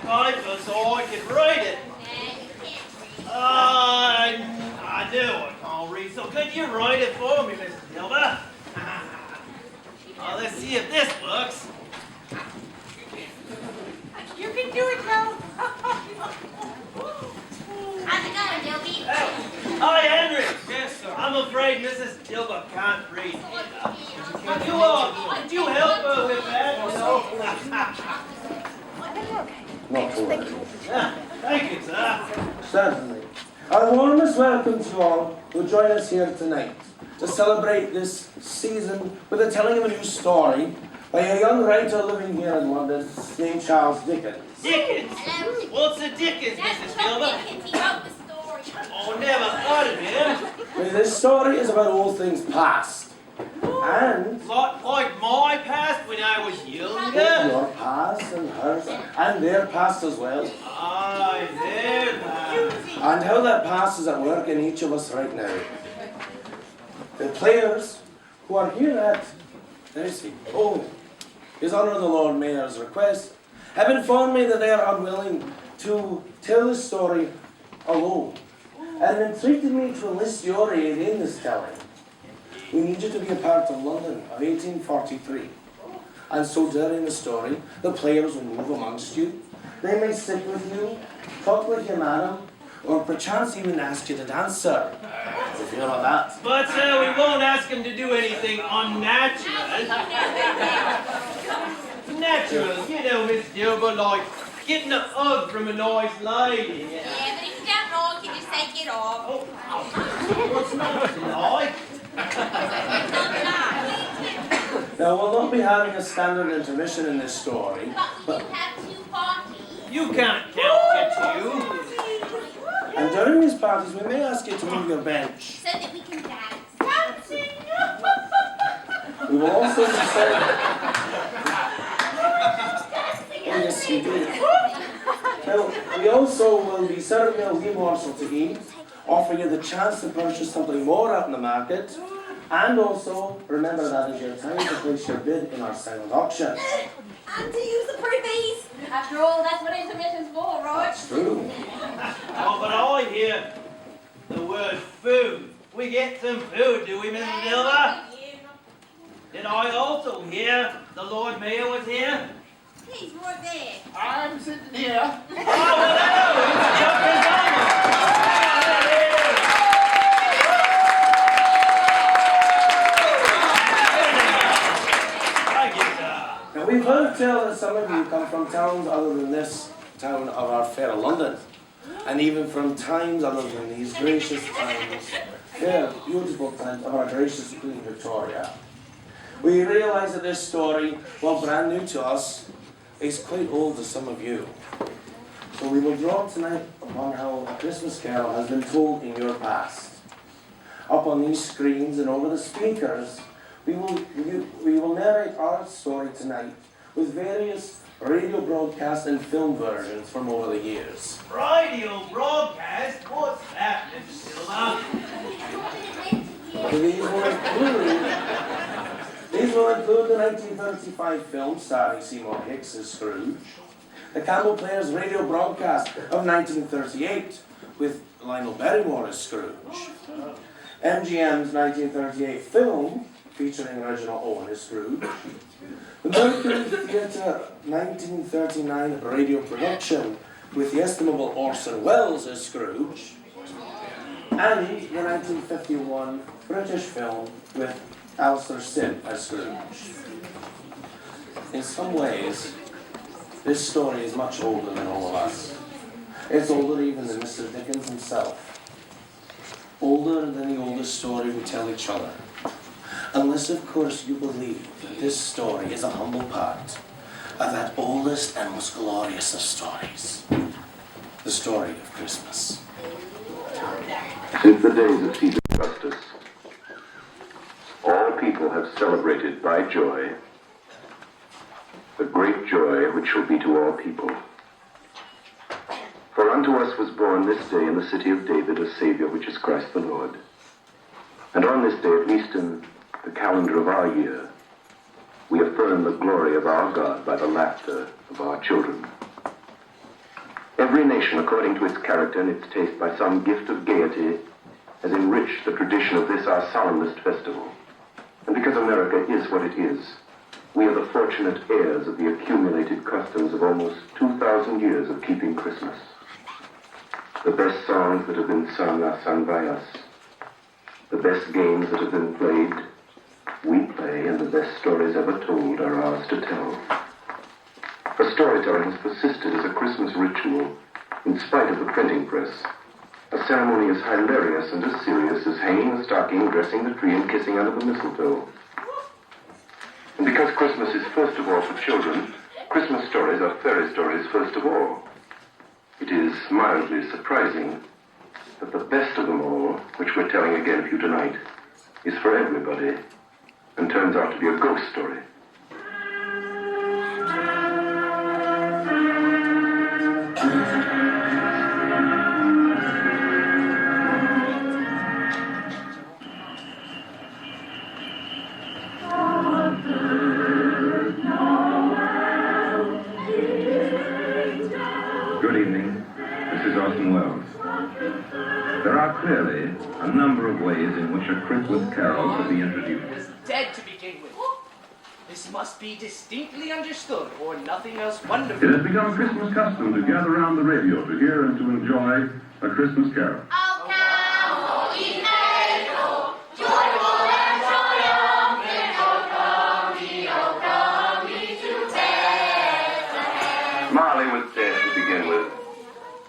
paper so I can read it. I know I can't read, so could you write it for me, Mrs. Dilber? Let's see if this works. You can do it, Joe. How's it going, Dilby? Hi, Henry. Yes, sir. I'm afraid Mrs. Dilber can't read. Could you help her with that? Not to worry. Thank you, sir. Certainly. Our warmest welcome to all who join us here tonight to celebrate this season with the telling of a new story by a young writer living here in London named Charles Dickens. Dickens? What's a Dickens, Mrs. Dilber? Dickens, he wrote the story. Oh, never heard of him. Well, this story is about all things past. And Like my past when I was younger? your past and hers and their past as well. Aye, their past. And how that past is at work in each of us right now. The players who are here at, Poole, His Honour the Lord Mayor's request, have informed me that they are unwilling to tell the story alone, and entreated me to enlist your aid in this telling. We need you to be a part of London of 1843. And so during the story, the players will move amongst you. They may sit with you, talk with you, madam, or perchance even ask you to dance, sir. How do you feel about that? But we won't ask him to do anything unnatural. Natural, you know, Miss Dilber, like getting a hug from a nice lady. Yeah, but if you don't like it, just say get off. Oh, what's not to like? Now, we'll not be having a standard intermission in this story, But we do have 2 parties. You can't count to 2. and during these parties, we may ask you to move your bench. So that we can dance. Dancing. We will also be serving... Yes, we do. Now, we also will be serving a wee morsel to eat, offer you the chance to purchase something more out in the market, and also remember that is your time to place your bid in our silent auction. And to use the privies. After all, that's what intermission's for, right? That's true. Oh, but I hear the word food. We get some food, do we, Mrs. Dilber? Did I also hear the Lord Mayor was here? He's right there. I'm sitting here. Oh, hello! It's Young Ebenezer. Now, we've heard tell that some of you come from towns other than this town of our fair London, and even from times other than these gracious times, fair, beautiful times of our gracious Queen Victoria. We realise that this story, while brand new to us, is quite old to some of you. So we will draw tonight upon how a Christmas carol has been told in your past. Up on these screens and over the speakers, we will narrate our story tonight with various radio broadcast and film versions from over the years. Radio broadcast? What's that, Mrs. Dilber? These will include the 1935 film starring Seymour Hicks as Scrooge, the Campbell Players radio broadcast of 1938 with Lionel Barrymore as Scrooge, MGM's 1938 film featuring Reginald Owen as Scrooge, the Mercury Theatre 1939 radio production with the estimable Orson Welles as Scrooge, and the 1951 British film with Alistair Sim as Scrooge. In some ways, this story is much older than all of us. It's older even than Mr. Dickens himself. Older than the oldest story we tell each other. Unless, of course, you believe that this story is a humble part of that oldest and most glorious of stories. The story of Christmas. Since the days of Caesar Augustus, all people have celebrated by joy the great joy which shall be to all people. For unto us was born this day in the city of David a Savior, which is Christ the Lord. And on this day, at least in the calendar of our year, we affirm the glory of our God by the laughter of our children. Every nation, according to its character and its taste, by some gift of gaiety, has enriched the tradition of this our solemnest festival. And because America is what it is, we are the fortunate heirs of the accumulated customs of almost 2,000 years of keeping Christmas. The best songs that have been sung are sung by us. The best games that have been played, we play, and the best stories ever told are ours to tell. For storytelling has persisted as a Christmas ritual in spite of the printing press. A ceremony as hilarious and as serious as hanging the stocking, dressing the tree, and kissing under the mistletoe. And because Christmas is first of all for children, Christmas stories are fairy stories first of all. It is mildly surprising that the best of them all, which we're telling again for you tonight, is for everybody and turns out to be a ghost story. Clearly, a number of ways in which a Christmas carol could be introduced. It's dead to begin with. This must be distinctly understood, or nothing else wonderful. It has become a Christmas custom to gather around the radio to hear and to enjoy a Christmas carol. Marley was dead to begin with.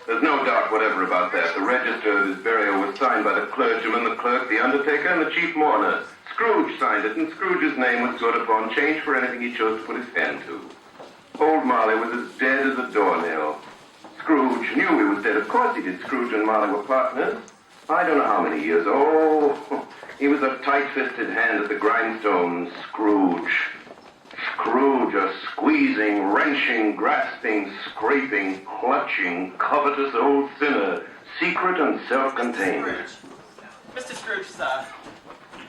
There's no doubt whatever about that. The register of his burial was signed by the clergyman, the clerk, the undertaker, and the chief mourner. Scrooge signed it, and Scrooge's name was good upon change for anything he chose to put his hand to. Old Marley was as dead as a doornail. Scrooge knew he was dead. Of course he did. Scrooge and Marley were partners. I don't know how many years. Oh, he was a tight-fisted hand at the grindstone. Scrooge. Scrooge, a squeezing, wrenching, grasping, scraping, clutching, covetous old sinner, secret and self-contained. Mr. Scrooge, sir.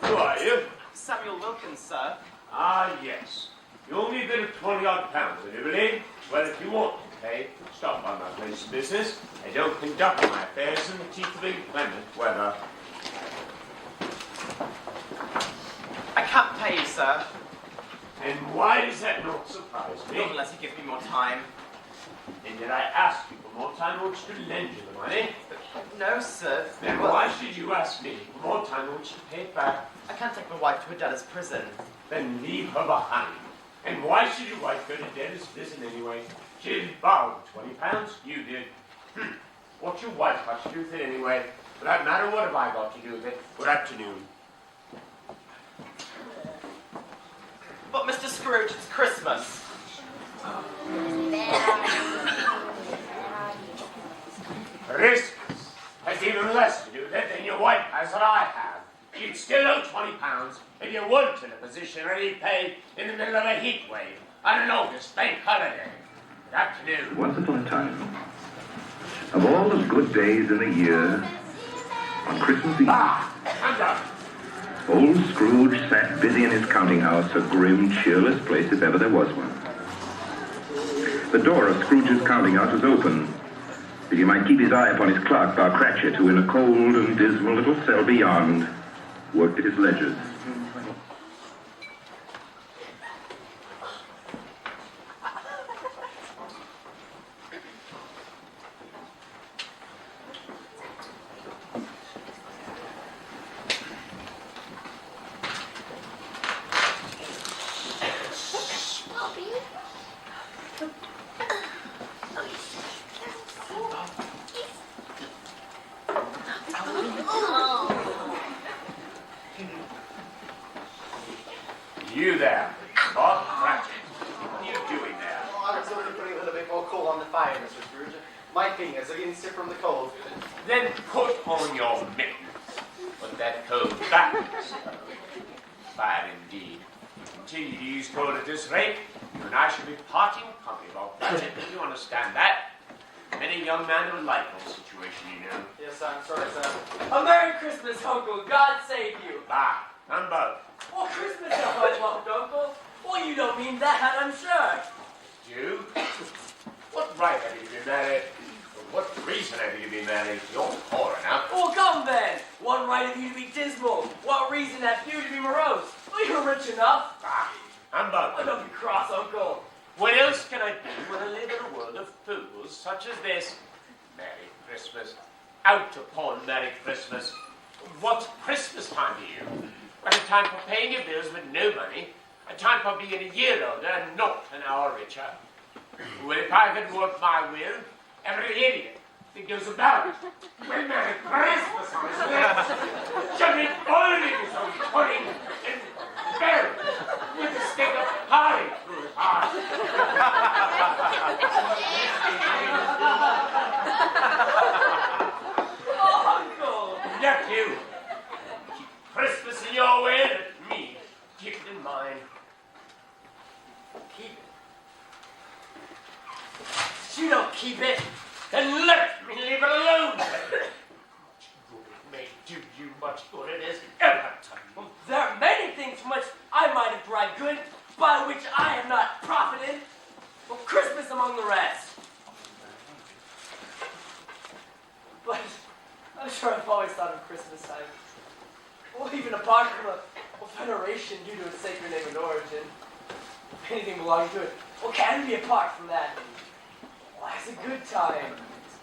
Who are you? Samuel Wilkins, sir. Ah, yes. You owe me a bit of 20-odd pounds, have you believe? Well, if you want to pay, stop by my place of business. I don't conduct my affairs in the teeth of inclement weather. I can't pay you, sir. And why does that not surprise me? Not unless you give me more time. And did I ask you for more time or to lend you the money? No, sir. Then why should you ask me for more time or to pay it back? I can't take my wife to a debtor's prison. Then leave her behind. And why should your wife go to debtor's prison anyway? She didn't borrow £20, you did. What's your wife got to do with it anyway? For that matter, what have I got to do with it? Good afternoon. But Mr. Scrooge, it's Christmas. Christmas has even less to do with it than your wife has that I have. You'd still owe £20 if you weren't in a position ready to pay in the middle of a heat wave on an August bank holiday. Good afternoon. Once upon a time, of all the good days in the year, on Christmas Eve, I'm done. old Scrooge sat busy in his counting house, a grim, cheerless place if ever there was one. The door of Scrooge's counting house was open, that he might keep his eye upon his clerk, Bar Cratchit, who in a cold and dismal little cell beyond worked at his ledgers. You there, Bob Cratchit. What are you doing there? Oh, I was only putting a little bit more coal on the fire, Mr. Scrooge. My fingers are getting stiff from the cold. Then put on your mittens. Put that coat back. Bad indeed. If you continue to use coal at this rate, you and I shall be parting company, Bob Cratchit. Do you understand that? Many young men would like this situation, you know. Yes, sir. I'm sorry, sir. A Merry Christmas, Uncle. God save you. Bah, none both. Oh, Christmas, I loved, Uncle. Well, you don't mean that, I'm sure. You? What right have you been married? What reason have you to be married? You're poor enough. Oh, come then. What right have you to be dismal? What reason have you to be morose? Well, you're rich enough. Ah, humbug. Oh, don't be cross, Uncle. What else can I do when I live in a world of fools such as this? Merry Christmas. Out upon Merry Christmas. What's Christmas time to you? What a time for paying your bills with no money. A time for being a year older and not an hour richer. Well, if I could work my will, every idiot that goes about with Merry Christmas on his lips should be boiling his own pudding and buried with a stick of holly through his heart. Oh, Uncle. Nephew, keep Christmas in your way, let me keep it in mine. Keep it. You don't keep it. And let me leave it alone. Much good it may do you, much good it has ever done you. There are many things from which I might have derived good, by which I have not profited. Well, Christmas among the rest. But I'm sure I've always thought of Christmas time. Well, even apart from a veneration due to its sacred name and origin. Anything belonging to it, well, can be apart from that. Well, it's a good time.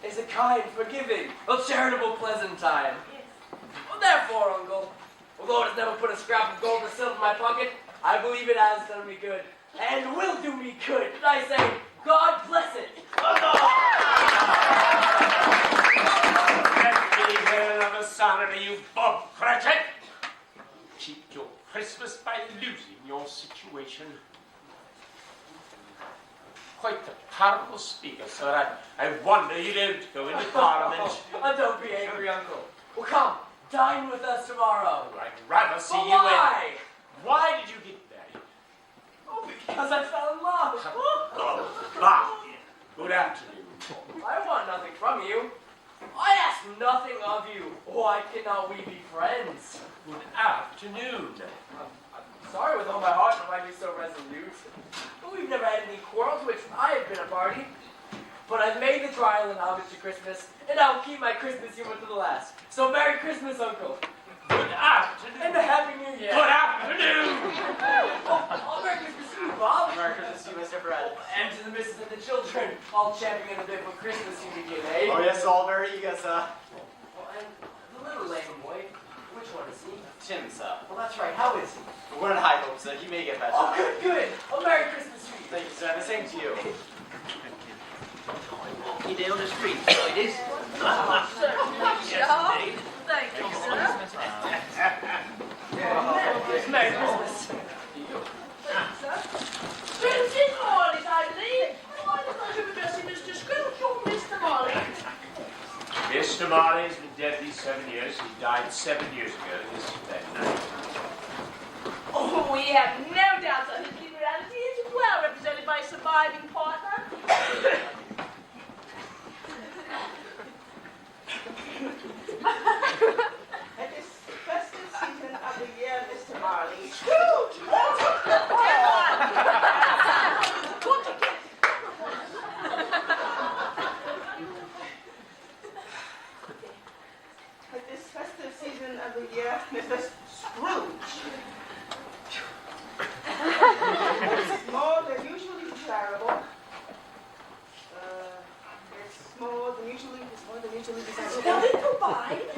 It's a kind, forgiving, charitable, pleasant time. Well, therefore, Uncle, although it has never put a scrap of gold or silver in my pocket, I believe it has done me good, and will do me good. And I say, God bless it. Let me hear another son of you, Bob Cratchit. Keep your Christmas by losing your situation. Quite the powerful speaker, sir. I wonder you don't go into Parliament. Don't be angry, Uncle. Well, come, dine with us tomorrow. I'd rather see you why? in. Why did you get married? Oh, because I fell in love. Oh, Bob. Good afternoon. I want nothing from you. I ask nothing of you. Why cannot we be friends? Good afternoon. I'm sorry with all my heart that I be so resolute. But we've never had any quarrels which I have been a party. But I've made the trial and homage to Christmas, and I'll keep my Christmas humor to the last. So Merry Christmas, Uncle. Good afternoon. And a Happy New Year. Good afternoon. Oh, Merry Christmas to you, Bob. Merry Christmas to you, Mr. Brett. And to the missus and the children, all champing in a bit for Christmas you begin, eh? Oh, yes, all very eager, sir. Oh, and the little lame boy, which one is he? Tim, sir. Well, that's right, how is he? We're in high hopes, sir. He may get better. Oh, good, good. Oh, Merry Christmas to you. Thank you, sir. The same to you. Walking down the street, so it is. Thank you, sir. Merry Christmas. Mrs. Morley, I believe. Why did I should address you, Mr. Scrooge or Mr. Morley? Mr. Marley's been dead these 7 years. He died 7 years ago this very night. Oh, we have no doubt that his liberality is well represented by a surviving partner. At this festive season of the year, Mr. Marley. Scrooge! At this festive season of the year, Mr. Scrooge. It's more than usually desirable. It's more than usually desirable. Now they provide.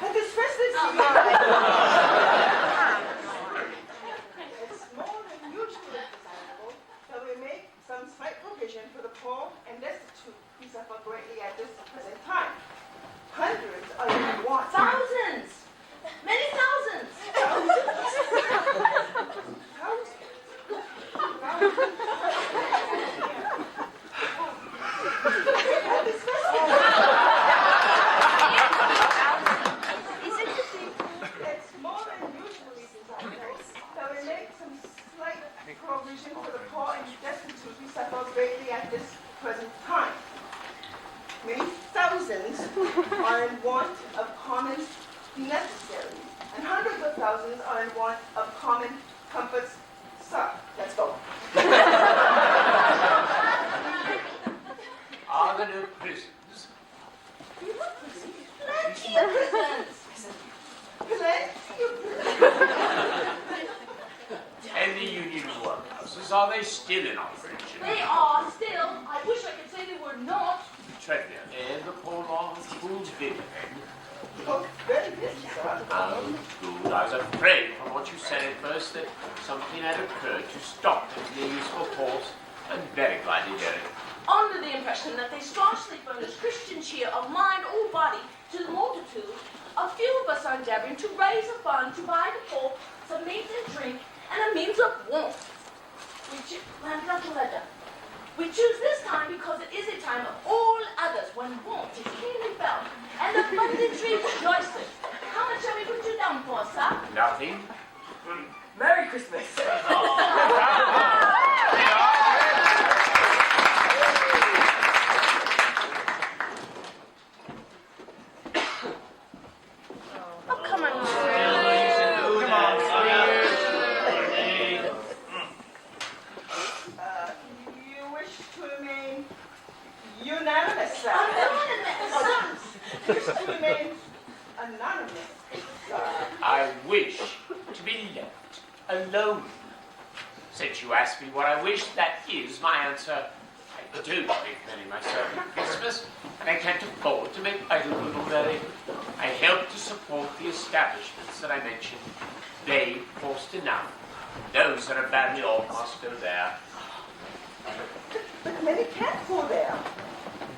At this festive season. It's more than usually desirable that we make some slight provision for the poor and destitute who suffer greatly at this present time. Hundreds are in want. Thousands. Many thousands. It's more than usually desirable that we make some slight provision for the poor and destitute who suffer greatly at this present time. Many thousands are in want of common necessaries, and hundreds of thousands are in want of common comforts. So, let's go. passes, are they still in operation? They are still. I wish I could say they were not. Treadmill, and the poor law of Poole's bill. Oh, very busy, sir. Oh, good. I was afraid from what you said at first that something had occurred to stop them in their useful course. I'm very glad to hear it. Under the impression that they staunchly furnish Christian cheer of mind or body to the multitude, a few of us are endeavoring to raise a fund to buy the poor some meat and drink and a means of warmth. We choose this time because it is a time of all others when warmth is keenly felt and abundant trees rejoicing. How much shall we put you down for, sir? Nothing. Merry Christmas. Oh, come on. Come on, son. You wish to remain unanimous, sir. Anonymous. Wish to remain anonymous, sir. I wish to be left alone. Since you asked me what I wish, that is my answer. I do make merry myself at Christmas, and I can't afford to make idle people merry. I help to support the establishments that I mentioned. They forced enough. Those that are badly off are still there. But many can't go there.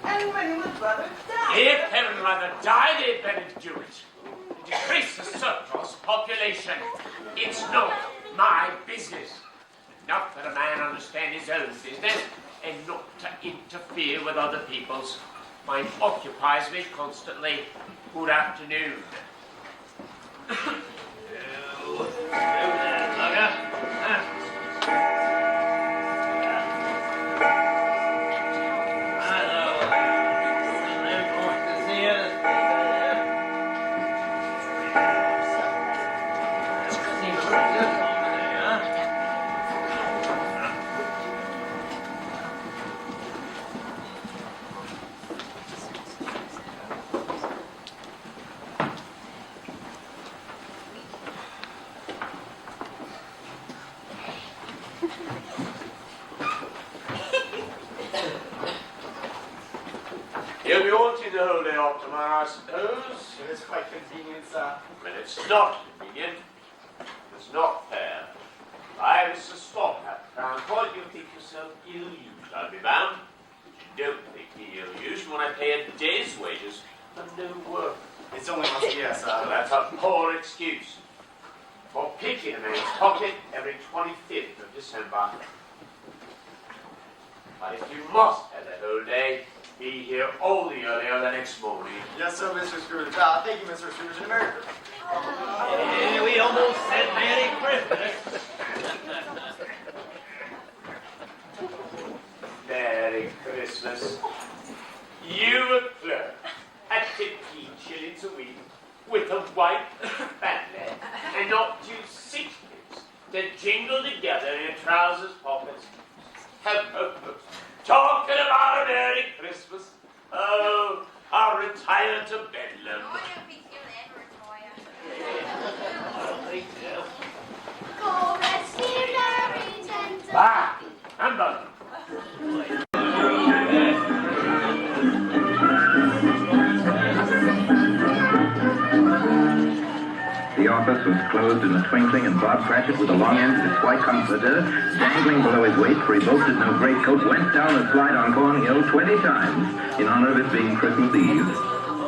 And many would rather die. If they would rather die, they'd better do it. Decrease the surplus population. It's not my business. Enough that a man understand his own business and not to interfere with other people's. Mine occupies me constantly. Good afternoon. You'll be wanting the whole day off tomorrow, I suppose. It's quite convenient, sir. But it's not convenient. It's not fair. I was a stop at Crown Court. You think yourself ill-used, I'll be bound. But you don't think me ill-used when I pay a day's wages for no work. It's only once a year, So sir. that's a poor excuse for picking a man's pocket every 25th of December. But if you must have that whole day, be here all the earlier the next morning. Yes, sir, Mr. Scrooge. Thank you, Mr. Scrooge, and Merry Christmas. Yeah, we almost said Merry Christmas. Merry Christmas. You a clerk at 15 shillings a week with a white family and not 2 sixpence to jingle together in your trousers pockets. Talking about a Merry Christmas. Oh, I'll retire to Bedlam. I don't think you'll ever retire. I don't think so. Go rescue the regent. Bah! Humbug! The office was closed in a twinkling, and Bob Cratchit, with the long end of his white comforter dangling below his waist, for he boasted no greatcoat, went down the slide on Cornhill 20 times in honor of it being Christmas Eve,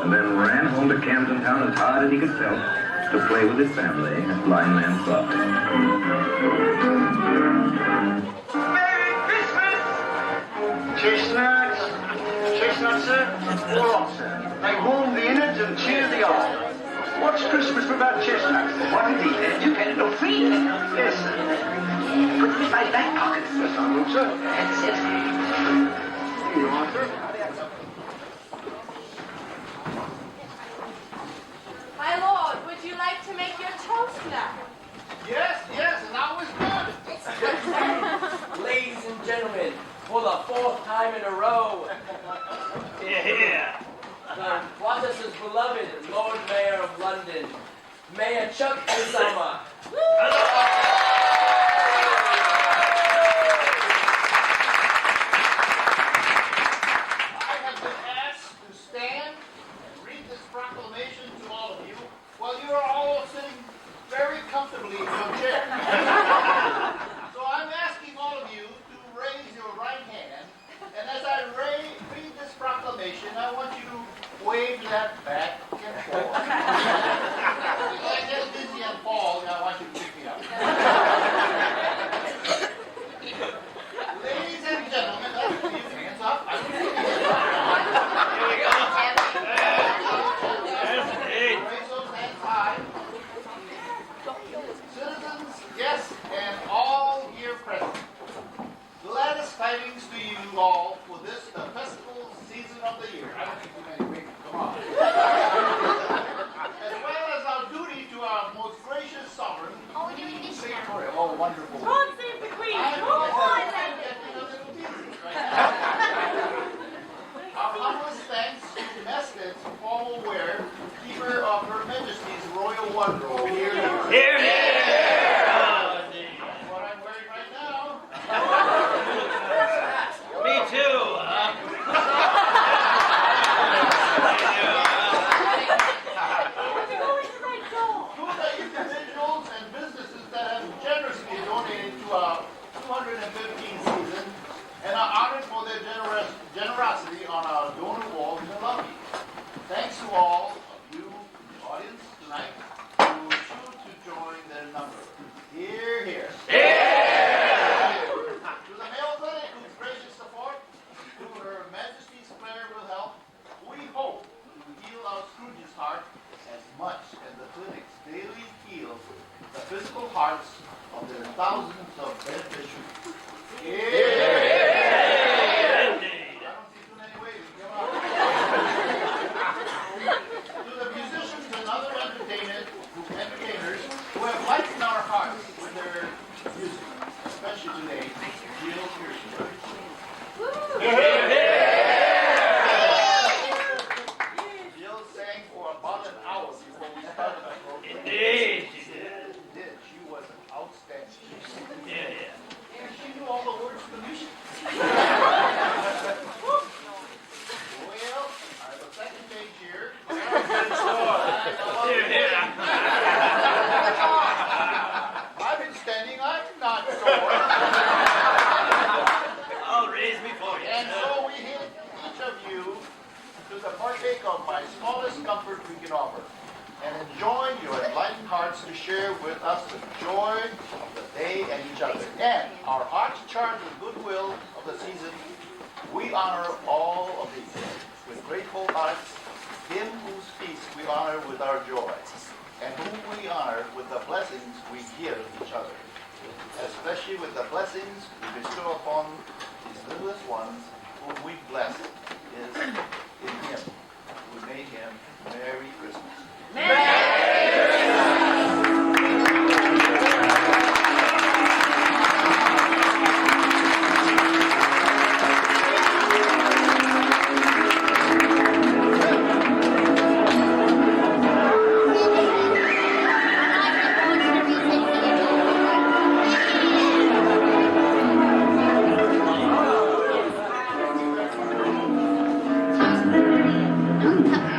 and then ran home to Camden Town as hard as he could pelt to play with his family at Blind Man's Club. Merry Christmas! Chestnuts. Chestnuts, sir? All on, sir. They warm the innards and cheer the heart. What's Christmas without chestnuts? What indeed? You get it for free. Yes, sir. Put them in my back pocket. Yes, I will, sir. That's it. Here you are, sir. My lord, would you like to make your toast now? Yes, and I was good. Ladies and gentlemen, for the 4th time in a row, Yeah. Wattis's beloved Lord Mayor of London, Mayor Chuck Insama. wonderful. God save the Queen! I'm Come on, getting a little busy right now. Our humblest thanks to Mesket, formal wear, keeper of Her Majesty's Royal Wardrobe. Here, Here, here! That's what I'm wearing right now. Me too. To the individuals and businesses that have generously donated to our 215 season and are honored for their generosity on our donor wall in the lobby. Thanks to all of you, the audience tonight, who choose to join their number. Hear, hear. To the Mayo Clinic, whose gracious support to Her Majesty's prayer will help, we hope to heal our Scrooge's heart as much as the clinics daily heal the physical hearts of their thousands of beneficiaries. I don't see too many ways to give up. To the musicians and other entertainers who have lightened our hearts with their music, especially today, Jill Kirschner. Jill sang for about an hour before we started the program. Indeed. She did. She was outstanding. Yeah. And she knew all the words to the music. Well, I have a second page here. Here. I've been standing, I'm not sore. I'll raise me for you. And so we hit each of you to the partake of my smallest comfort we can offer, and enjoin your enlightened hearts to share with us the joy of the day and each other. And our hearts charged with goodwill of the season, we honor all of these with grateful hearts, him whose feast we honor with our joy, and whom we honor with the blessings we give each other, especially with the blessings we bestow upon these littlest ones whom we bless is in him who made him Merry Christmas.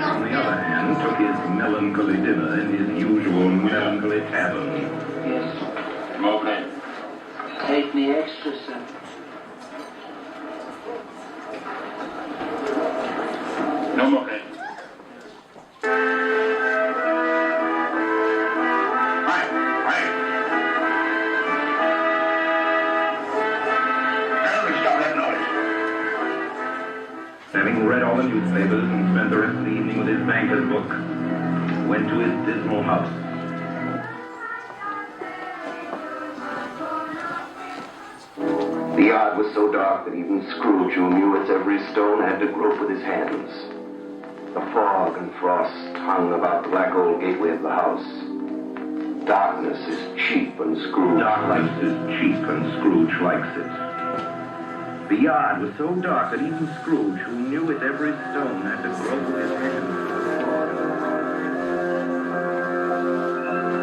On the other hand, took his melancholy dinner in his usual melancholy tavern. Yes. Smoke it. Take the extra, sir. No more. Having read all the newspapers and spent the rest of the evening with his banker's book, went to his dismal house. The yard was so dark that even Scrooge, who knew its every stone, had to grope with his hands. The fog and frost hung about the black old gateway of the house. Darkness is cheap, and Scrooge... Darkness is cheap, and Scrooge likes it. The yard was so dark that even Scrooge, who knew its every stone, had to grope with his hands.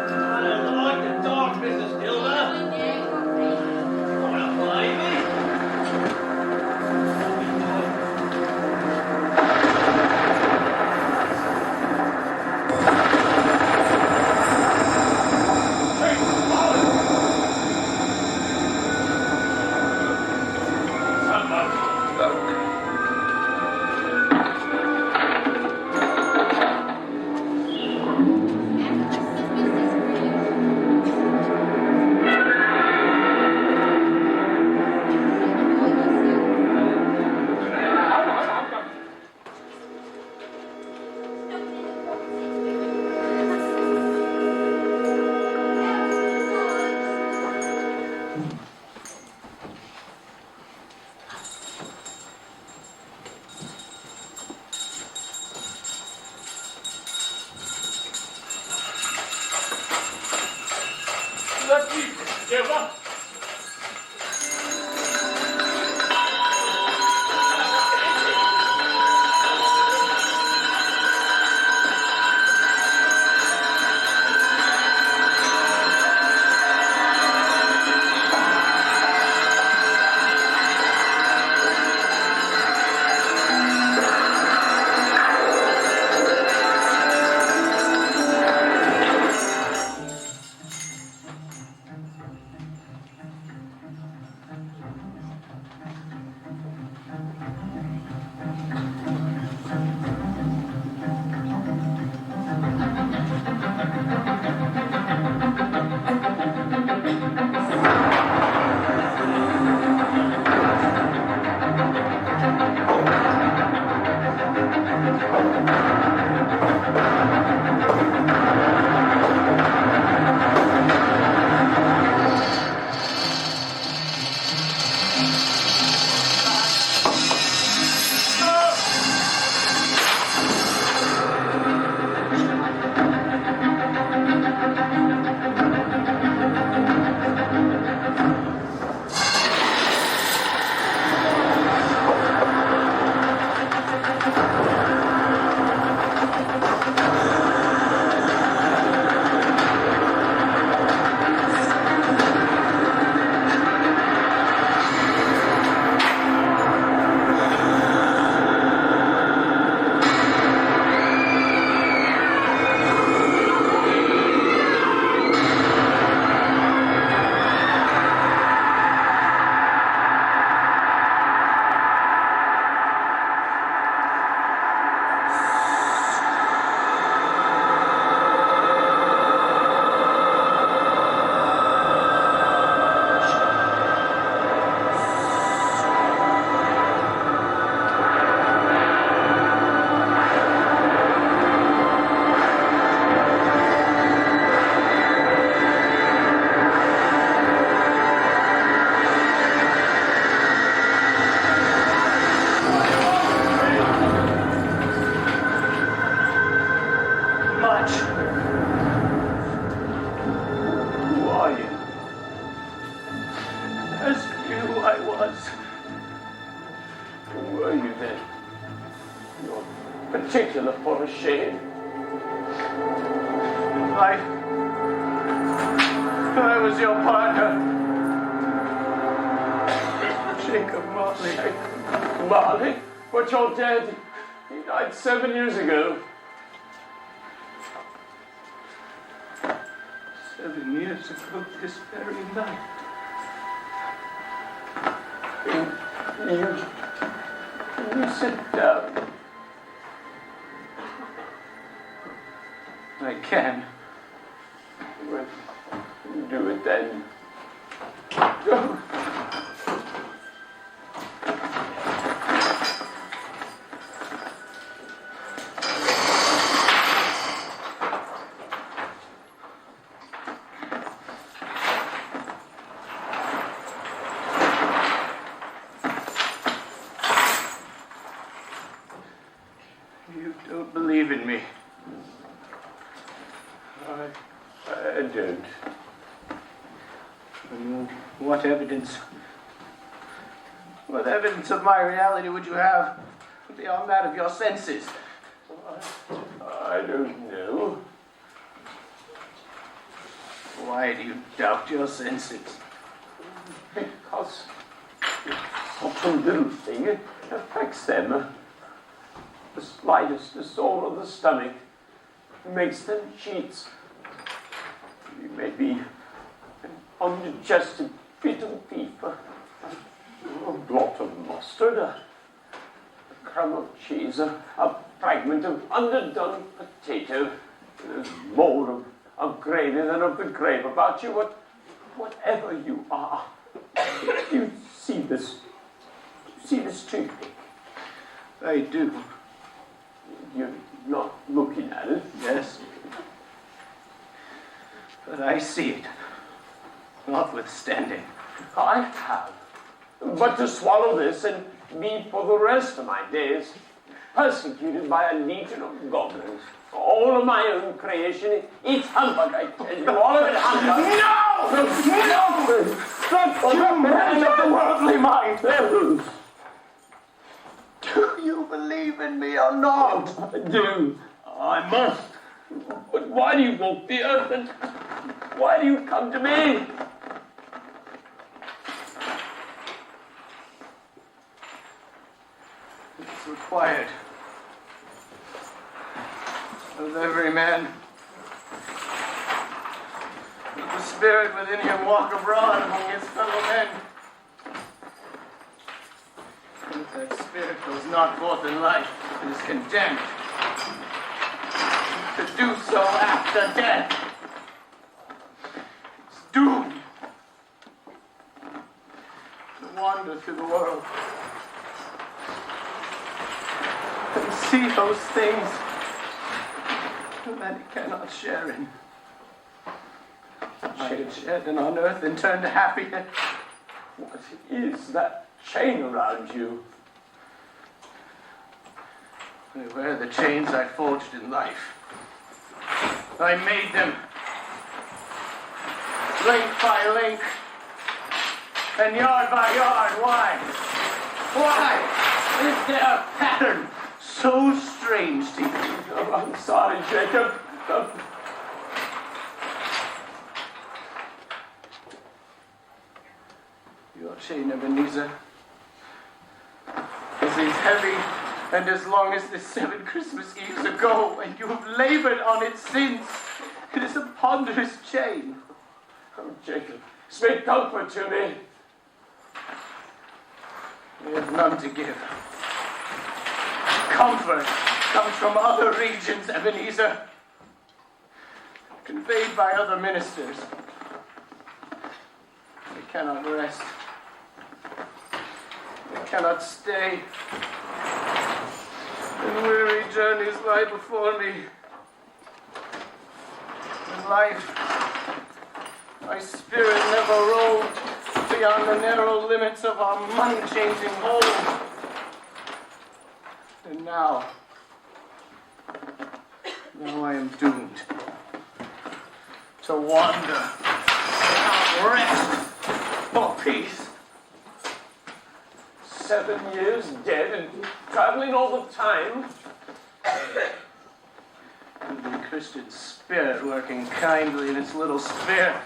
I don't like the dark, Mrs. Dilda. Wanna play me? Particular for a shame. I was your partner. Jacob Marley. Marley? But you're dead. He died 7 years ago. 7 years ago this very night. You sit down. I can. Well, do it then. You don't believe in me. I don't. What evidence of my reality would you have beyond that of your senses? I don't know. Why do you doubt your senses? Because such a little thing affects them. The slightest assault of the stomach makes them cheats. You may be an undigested bit of beef, a blot of mustard, a crumb of cheese, a fragment of underdone potato. There's more of gravy than of the grave about you, whatever you are. You see this toothpick? I do. You're not looking at it. Yes. But I see it, notwithstanding. I have. But to swallow this and be for the rest of my days persecuted by a legion of goblins. All of my own creation, it's humbug, I tell you, all of it humbug. No! my bills. Do you believe in me or not? I do. I must. But why do you walk the earth and why do you come to me? It's required of every man that the spirit within him walk abroad among his fellow men. And if that spirit goes not forth in life, it is condemned to do so after death. It's doomed to wander through the world and see those things that it cannot share in. Shed and on earth and turn to happiness. What is that chain around you? They were the chains I forged in life. I made them link by link and yard by yard. Why? Why is there a pattern so strange to you? Oh, I'm sorry, Jacob. Your chain, Ebenezer, is as heavy and as long as the 7 Christmas Eves ago, and you have labored on it since. It is a ponderous chain. Oh, Jacob, speak comfort to me. We have none to give. Comfort comes from other regions, Ebenezer, conveyed by other ministers. We cannot rest. We cannot stay. And weary journeys lie before me. In life, my spirit never rolled beyond the narrow limits of our money-changing hold. And now I am doomed to wander without rest or peace. 7 years dead and traveling all the time. The Christian spirit working kindly in its little sphere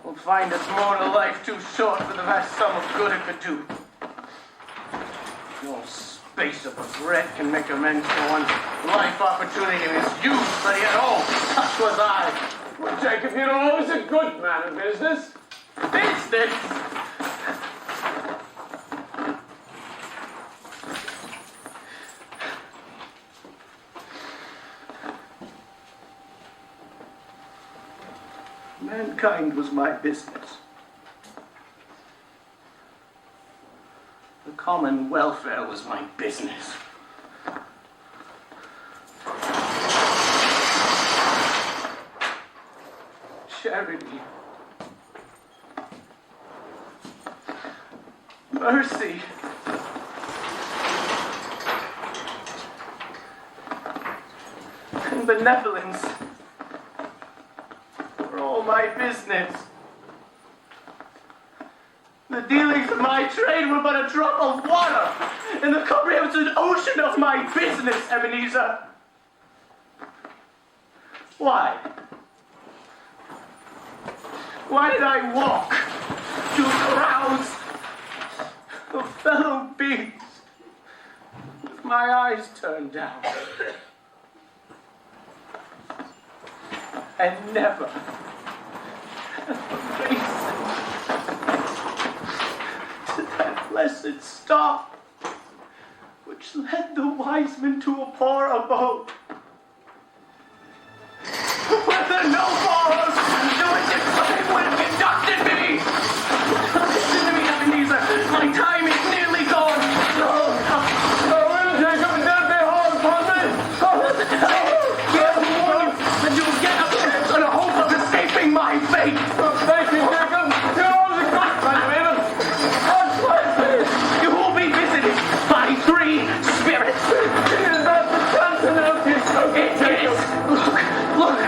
will find its mortal life too short for the vast sum of good it could do. No space of regret can make amends for one's life opportunity in its youth, but yet, oh, such was I. Well, Jacob, you're always a good man of business. Business? Mankind was my business. The common welfare was my business. Charity, mercy, and benevolence were all my business. The dealings of my trade were but a drop of water in the comprehensive ocean of my business, Ebenezer. Why? Why did I walk to crowds of fellow beings with my eyes turned down and never race to that blessed star which led the wise men to a poor abode? Whether no morals to which it would have conducted me. Listen to me, Ebenezer. My time is nearly gone. Jacob, don't be hard upon me. Here's a warning that you will get a chance and a hope of escaping my fate. Thank you, Jacob. You're always a good friend of mine. You will be visited by 3 spirits. Is that the chance to know? It is. Look.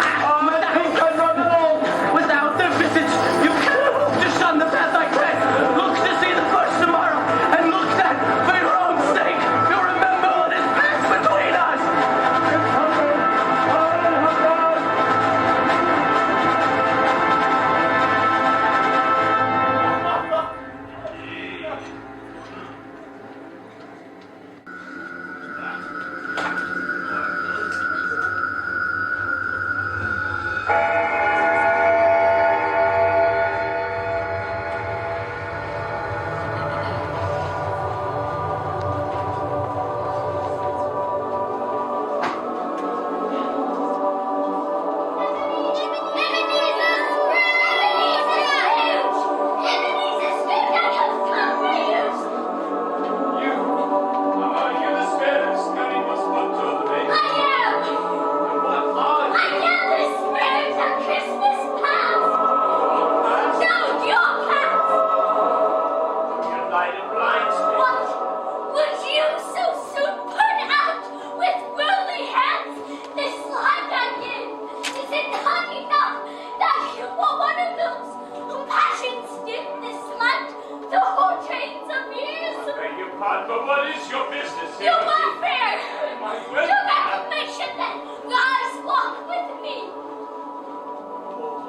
But what is your business here? Your welfare! My You welfare? got permission that God's walk with me.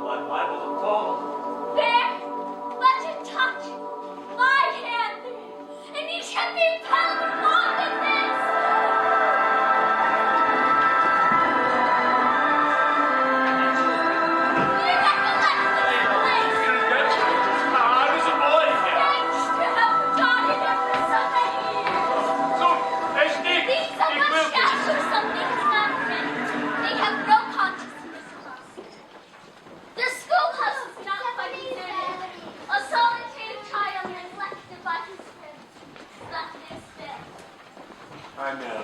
My Bible is full. There, let you touch my hand, and you shall be bound to walk in this. You recollect this place. I was a boy here. Thanks to have forgotten it for so many years. So, there's Dick. These are Dick but Wilkins. shadows of things not meant. They have no consciousness. The schoolhouse is not funny deserted. A solitary child neglected by his friends. Left this bed. I know.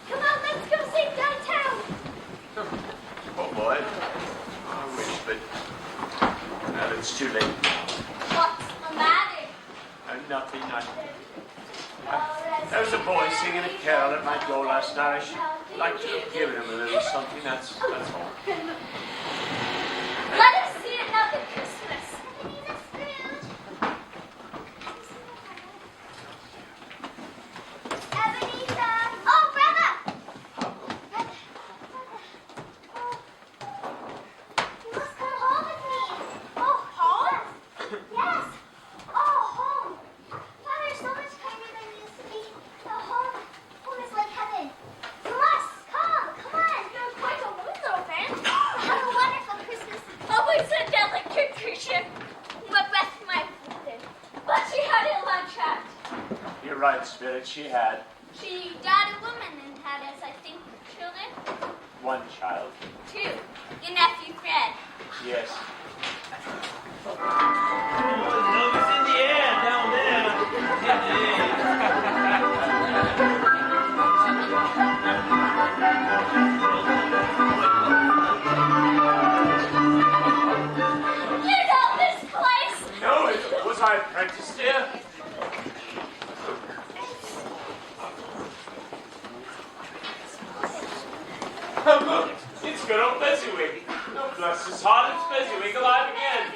Come on, let's go sing downtown. Oh, boy. I wish, but now it's too late. What's the matter? Nothing. There was a boy singing a carol at my door last night. I should like to have given him a little something, that's all. Let us see another Christmas. Ebenezer! Oh, brother! You must come home with me. Oh, home? Yes. Oh, home. Father is so much kinder than we used to be. Home is like heaven. You must come. Come on. You're quite a window, man. Have a wonderful Christmas. Always a delicate creature. My best my sister. But she had a lunch at. You're right, Spirit, she had She died a woman and had, as I think, children. one child. 2. Your nephew Fred. Yes. Love is in the air down there. You know this place. No, was I apprenticed here? Oh, look, it's good old Fezziwig. Oh, bless his heart, it's Fezziwig alive again.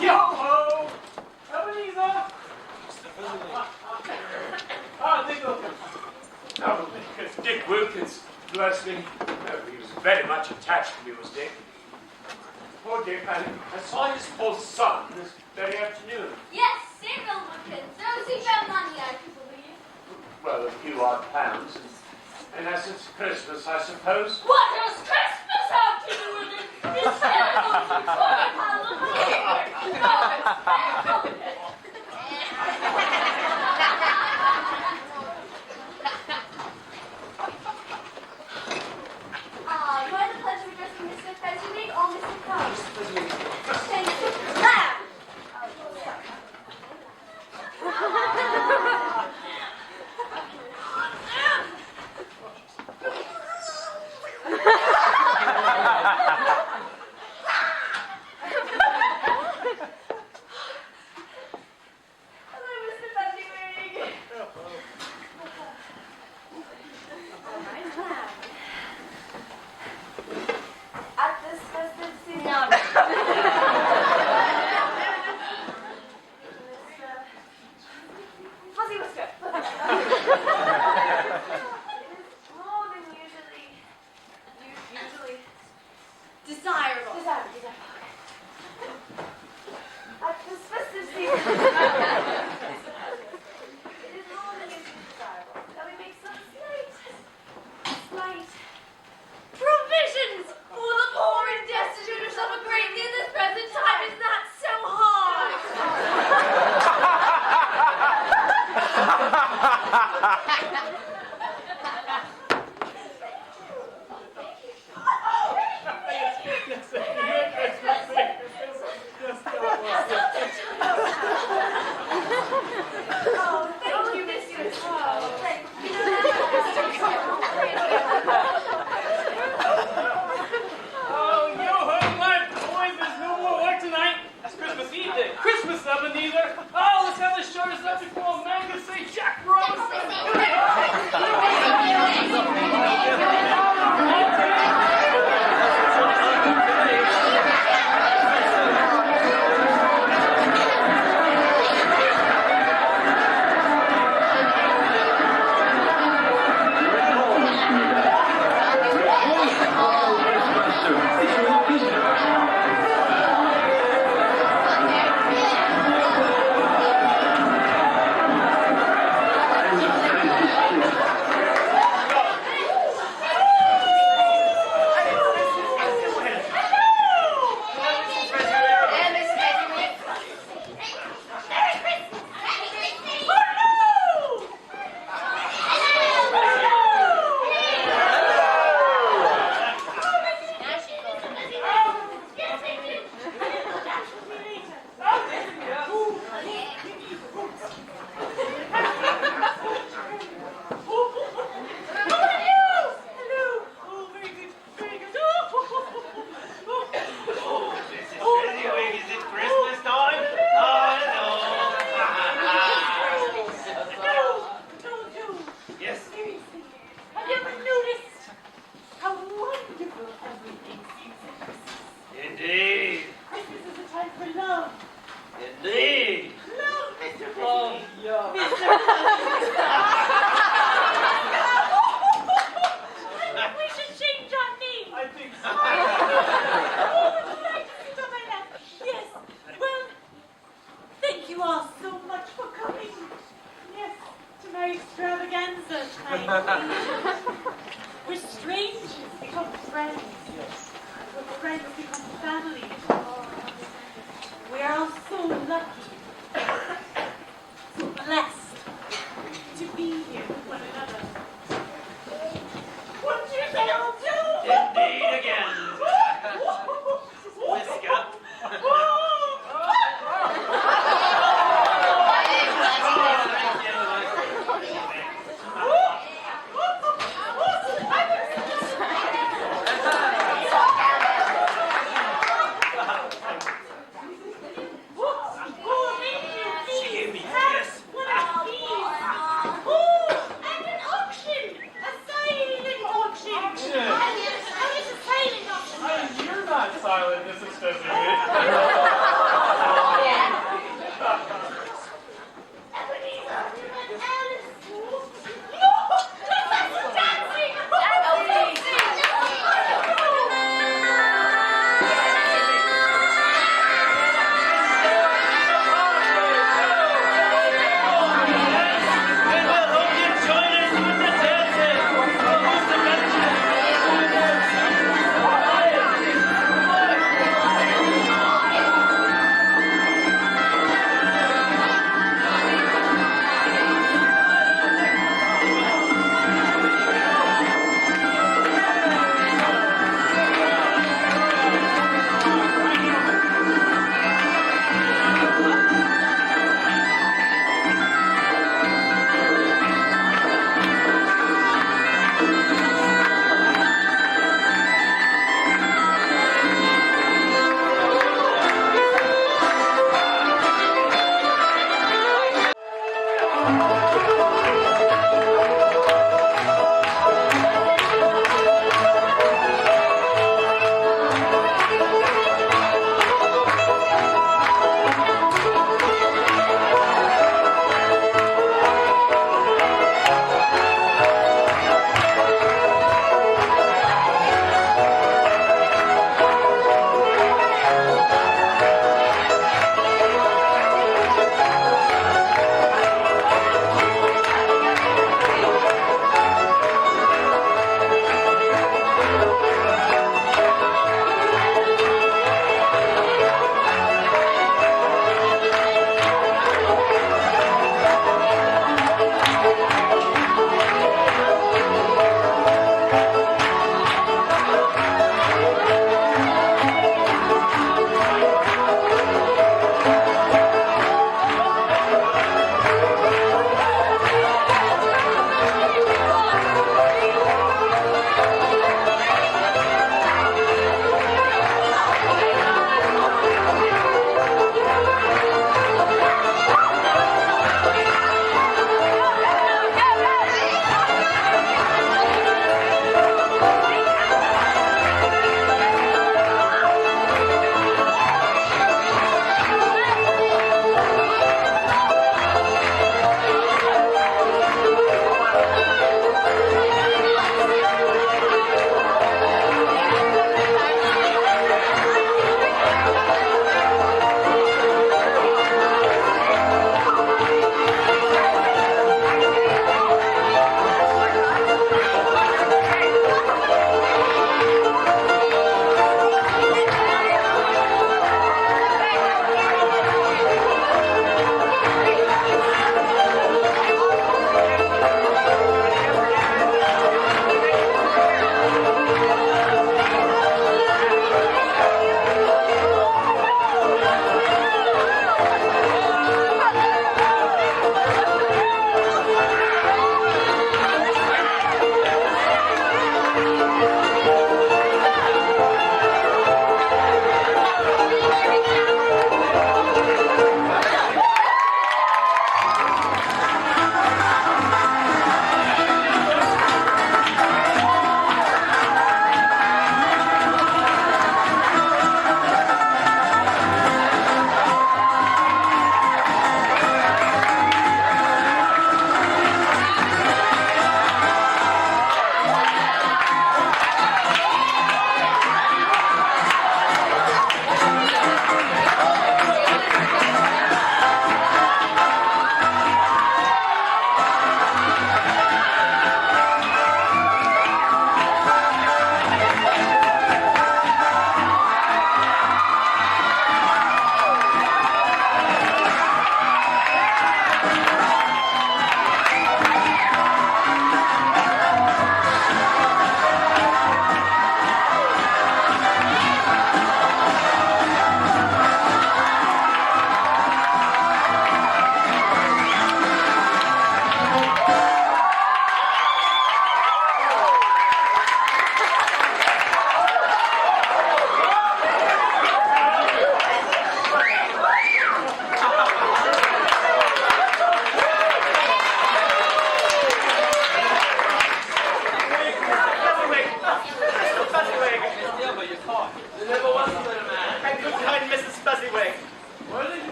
Yo-ho! Ebenezer! Dick Wilkins. Oh, Dick Wilkins, bless me. Oh, he was very much attached to me, was Dick. Poor Dick, I saw his poor son this very afternoon. Yes, Samuel Wilkins. Those who found money, I believe. Well, a few odd pounds. And as it's Christmas, I suppose. What does Christmas have to do with it? It's terrible. You had the pleasure of addressing Mr. Fezziwig or Mr. Cox? Thank you. Laugh. At this festive season. No. Fuzzy Whisker. More than usually desirable. At this festive season. It is more than usually desirable that we make some slight provisions for the poor and destitute who suffer greatly in this present time is not so hard. Oh, thank you, Mr. Oh, thank you. Oh, yo-ho, my boys, there's no more work tonight. That's Christmas Eve day. Christmas, Ebenezer. Oh, let's have the shortest up before a man can say Jack Rose. time. Where strangers become friends. Where friends become family. We are all so lucky, so blessed to be here with one another. What do they'll do? Indeed again. Whisker. Silent, this is just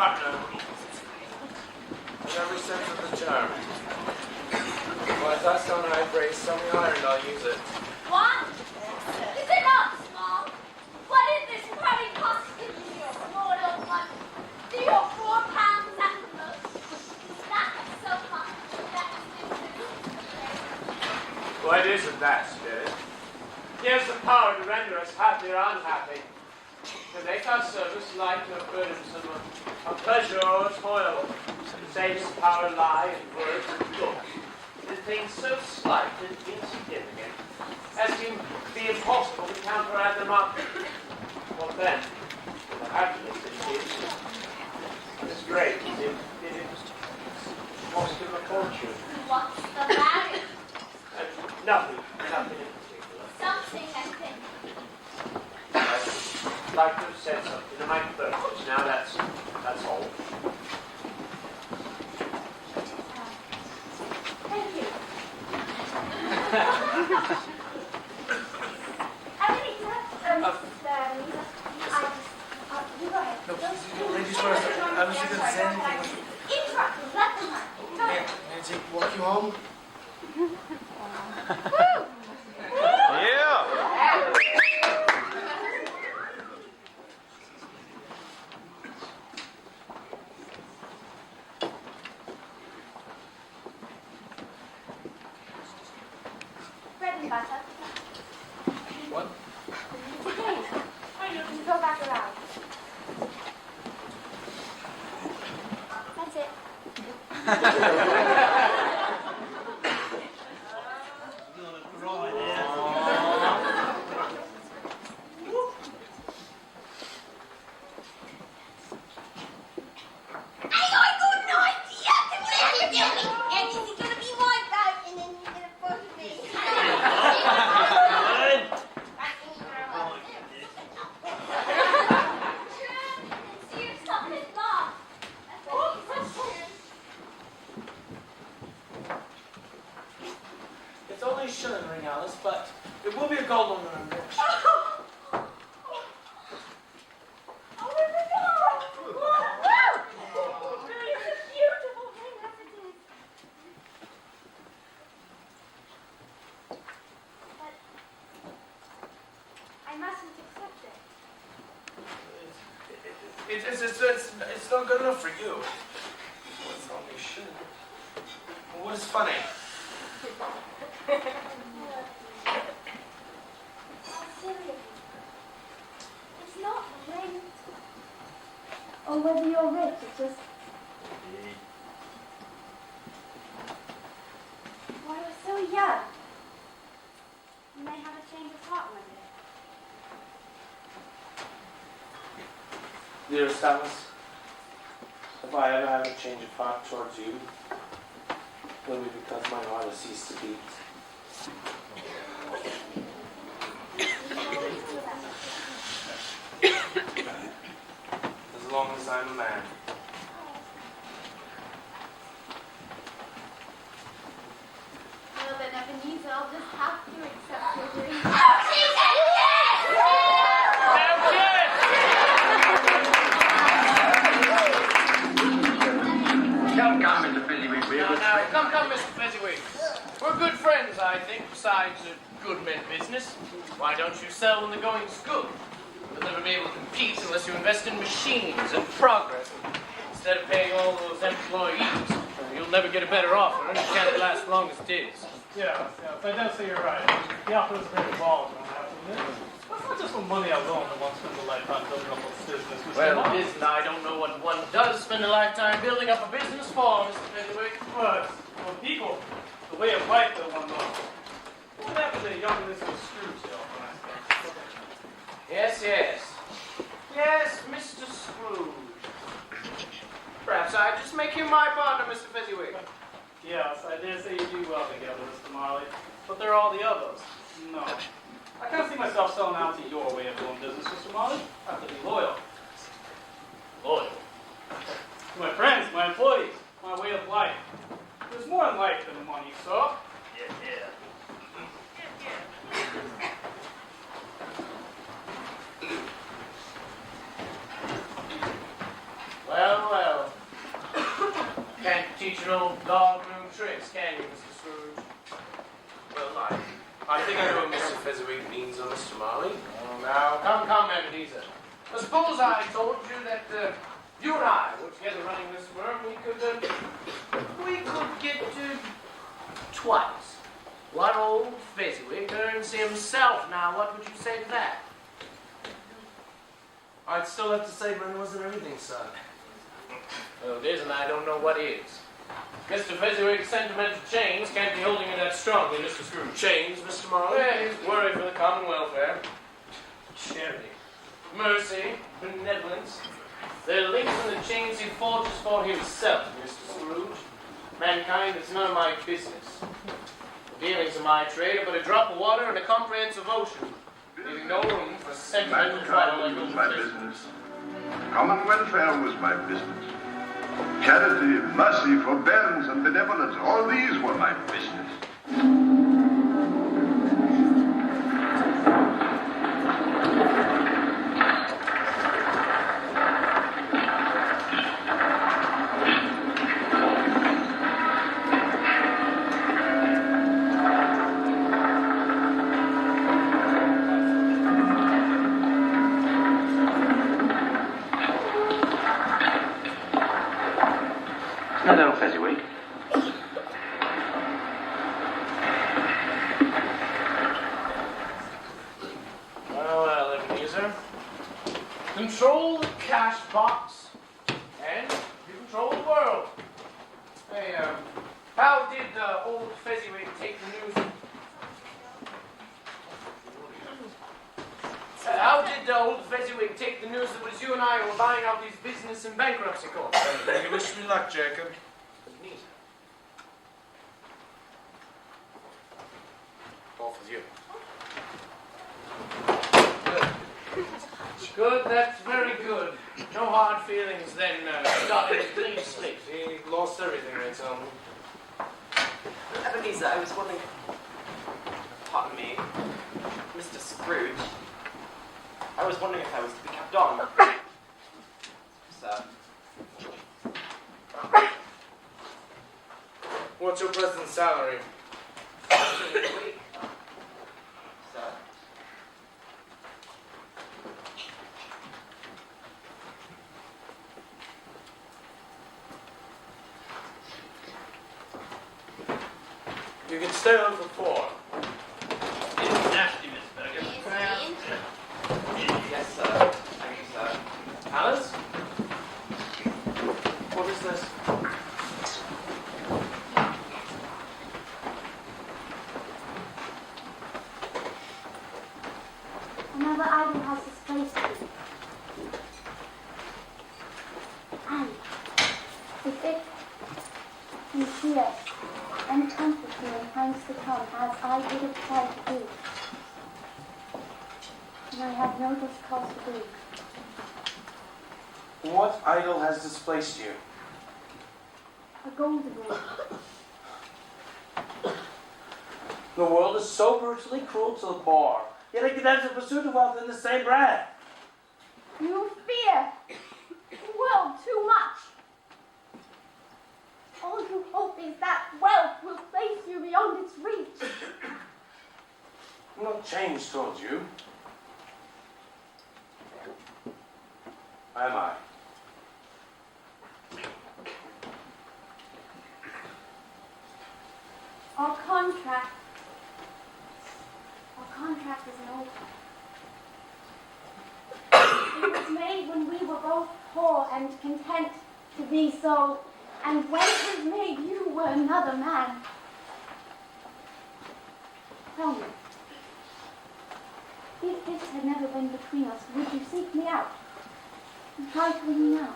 partner. In every sense of the term. Well, if that's on high praise, so ironed, I'll use it. What? Is it not small? What is this pretty costume to your mortal one? 3 or 4 pounds at the most. That is so much. That is Well, it isn't that, Spirit. He has the power to render us happy or unhappy. To make our service light or burdensome, a pleasure or a toil. To say his power lie in words and looks. In things so slight and insignificant as to be impossible to counteract them up. Well then, the happiness it is great as if it cost him a fortune. What's the matter? Nothing in particular. Something, I think. I'd like to have said something to my purpose. Now that's all. Thank you. Ebenezer, you go ahead. No, ladies first. I was going to say anything. Interrupt him. Let them learn. Go ahead. Nancy, walk you home? Bread and butter. What? Okay. You go back around. That's it. Gonna cry there. I got an idea! What are you doing? And is he gonna be my dad and then he's gonna vote me? It's only a shilling ring, Alice, but it will be a gold one when I'm rich. It's not good enough for you. It's only a shilling. Well, what is funny? It's not the ring. Or whether you're rich, it's just... Why, we're so young. You may have a change of heart one day. Dearest Alice, if I ever have a change of heart towards you, it will be because my heart has ceased to beat. As long as I'm a man. Well, then, Ebenezer, I'll just have to accept your ring. Come, Mr. Fezziwig. We're good friends. Come, Mr. Fezziwig. We're good friends, I think, besides a good men business. Why don't you sell when the going's good? You'll never be able to compete unless you invest in machines and progress. Instead of paying all those employees, you'll never get a better offer, and it can't last as long as it is. Yeah, I don't say you're right. The offer is very volatile, I have to admit. It's not just for money alone that one spends a lifetime building up a business. Well, it isn't. I don't know what one does spend a lifetime building up a business for, Mr. Fezziwig. But for people, the way of life that one knows. What happened to Young Ebenezer Scrooge here? Yes, yes. Yes, Mr. Scrooge. Perhaps I just make you my partner, Mr. Fezziwig. Yes, I dare say you do well together, Mr. Marley. But there are all the others. No. I can't see myself selling out to your way of doing business, Mr. Marley. I have to be loyal. Loyal? To my friends, my employees, my way of life. There's more in life than money, sir. Yeah. Well, teach your old dog new tricks, can you, Mr. Scrooge? Well, I think I know what Mr. Fezziwig means, Mr. Marley. Oh, now, come, Ebenezer. Suppose I told you that you and I were together running this firm, we could get twice what old Fezziwig earns himself. Now, what would you say to that? I'd still have to say money wasn't everything, son. Well, it is, and I don't know what is. Mr. Fezziwig's sentimental chains can't be holding you that strongly, Mr. Scrooge. Chains, Mr. Marley? Well, he's worried for the common welfare. Charity, mercy, benevolence. They're links in the chains he forges for himself, Mr. Scrooge. Mankind is none of my business. The dealings of my trade are but a drop of water in a comprehensive ocean, leaving no room for sentimental trouble like was my business. Common welfare was my business. Charity, mercy, forbearance, and benevolence, all these were my business. Hello, Fezziwig. Well, Ebenezer. Control the cash box, and you control the world. Hey, how did old Fezziwig take the news? How did old Fezziwig take the news that was you and I were buying out these business and bankruptcy courts? You wish me luck, Jacob. Off with you. Good, that's very good. No hard feelings then, got a clean slate. He lost everything, they tell me. Ebenezer, I was wondering, pardon me, Mr. Scrooge, I was wondering if I was to be kept on. Sir. What's your present salary? $15 a week. Sir. You can stay on for 4. It's nasty, Miss Bergen. Yes, sir. Thank you, sir. Alice? What is this? Another idol has displaced you. And if it can cheer and comfort you in times to come, as I would have tried to do, and I have no just cause to grieve. What idol has displaced you? A golden one. The world is so brutally cruel to the poor, yet it condemns the pursuit of wealth in the same breath. You fear the world too much. All you hope is that wealth will place you beyond its reach. I'm not changed towards you. Am I? Our contract is an old one. It was made when we were both poor and content to be so, and when it was made, you were another man. Tell me, if this had never been between us, would you seek me out and try to win me out?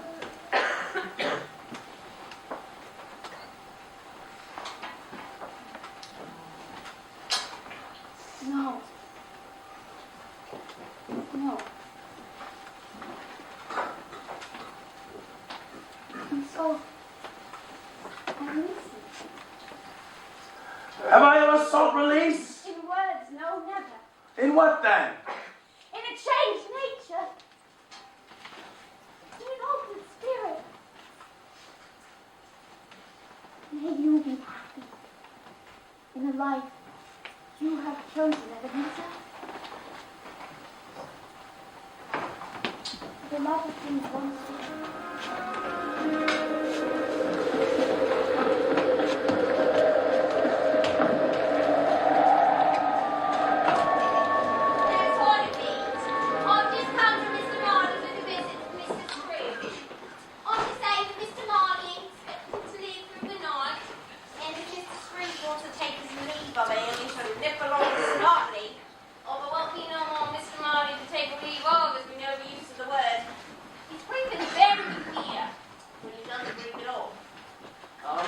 No. No. And so, I release you. Have I ever sought release? In words, no, never. In what then? In a changed nature. In an altered spirit. May you be happy in the life you have chosen, Ebenezer. The love of things once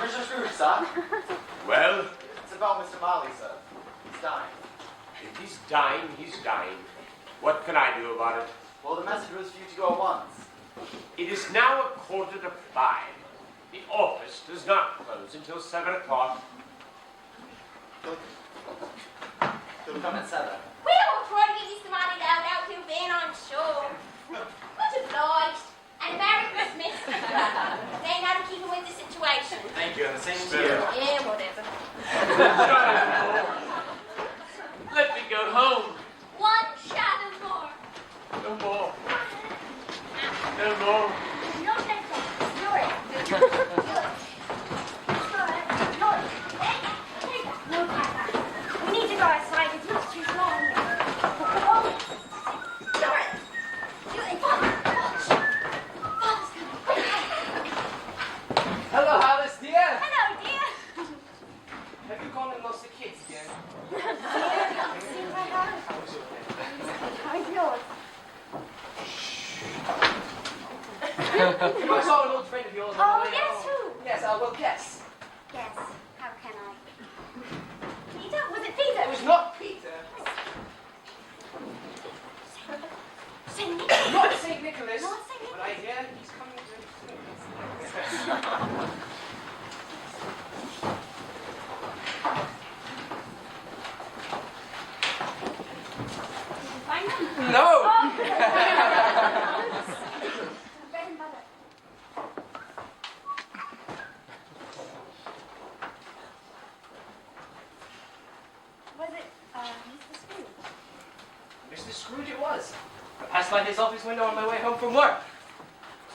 Mr. Scrooge, sir. Well, It's about Mr. Marley, sir. He's dying. if he's dying, he's dying. What can I do about it? Well, the message was for you to go at once. It is now 5:15. The office does not close until 7 o'clock. He'll come at 7. We'll try to get Mr. Marley out till then, I'm sure. Much obliged. And Merry Christmas. Then how to keep him with the situation. Thank you, and the same to you. Yeah, whatever. Let me go home. One shadow more. No more. No more. No, we need to go outside. It's much too long. Hello, Alice, dear. Hello, dear. Have you gone and lost the kids again? See my house. How's yours? I saw an old friend of yours on the Oh, way yes, home. who? Yes, well, guess. Yes. How can I? Peter? Was it Peter? It was not Peter. Saint Nicholas. Not St. Nicholas. Not St. Nicholas. But I hear he's coming to... Find them? No! Oh. Bread and butter. Was it Mr. Scrooge? Mr. Scrooge it was. I passed by his office window on my way home from work.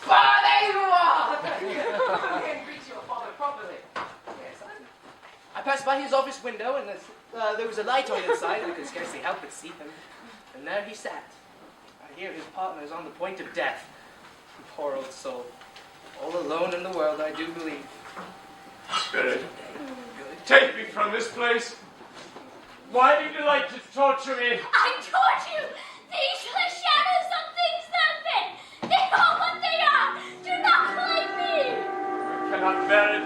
Ah, there you are! I can't greet your father properly. Yes, I passed by his office window and there was a light on the inside and I could scarcely help but see him. And there he sat. I hear his partner is on the point of death. Poor old soul. All alone in the world, I do believe. Spirit, take me from this place. Why did you like to torture me? I taught you! These are the shadows of things that have been! They are what they are! Do not claim me! I cannot bear it.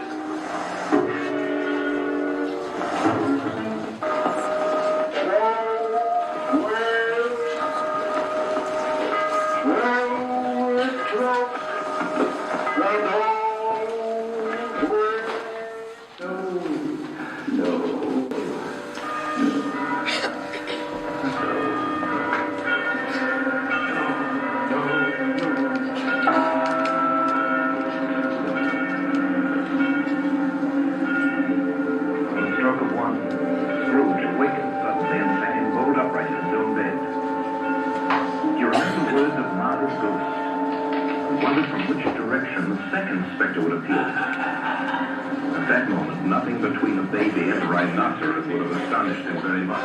The second spectre would appear. At that moment, nothing between a baby and a rhinoceros would have astonished him very much.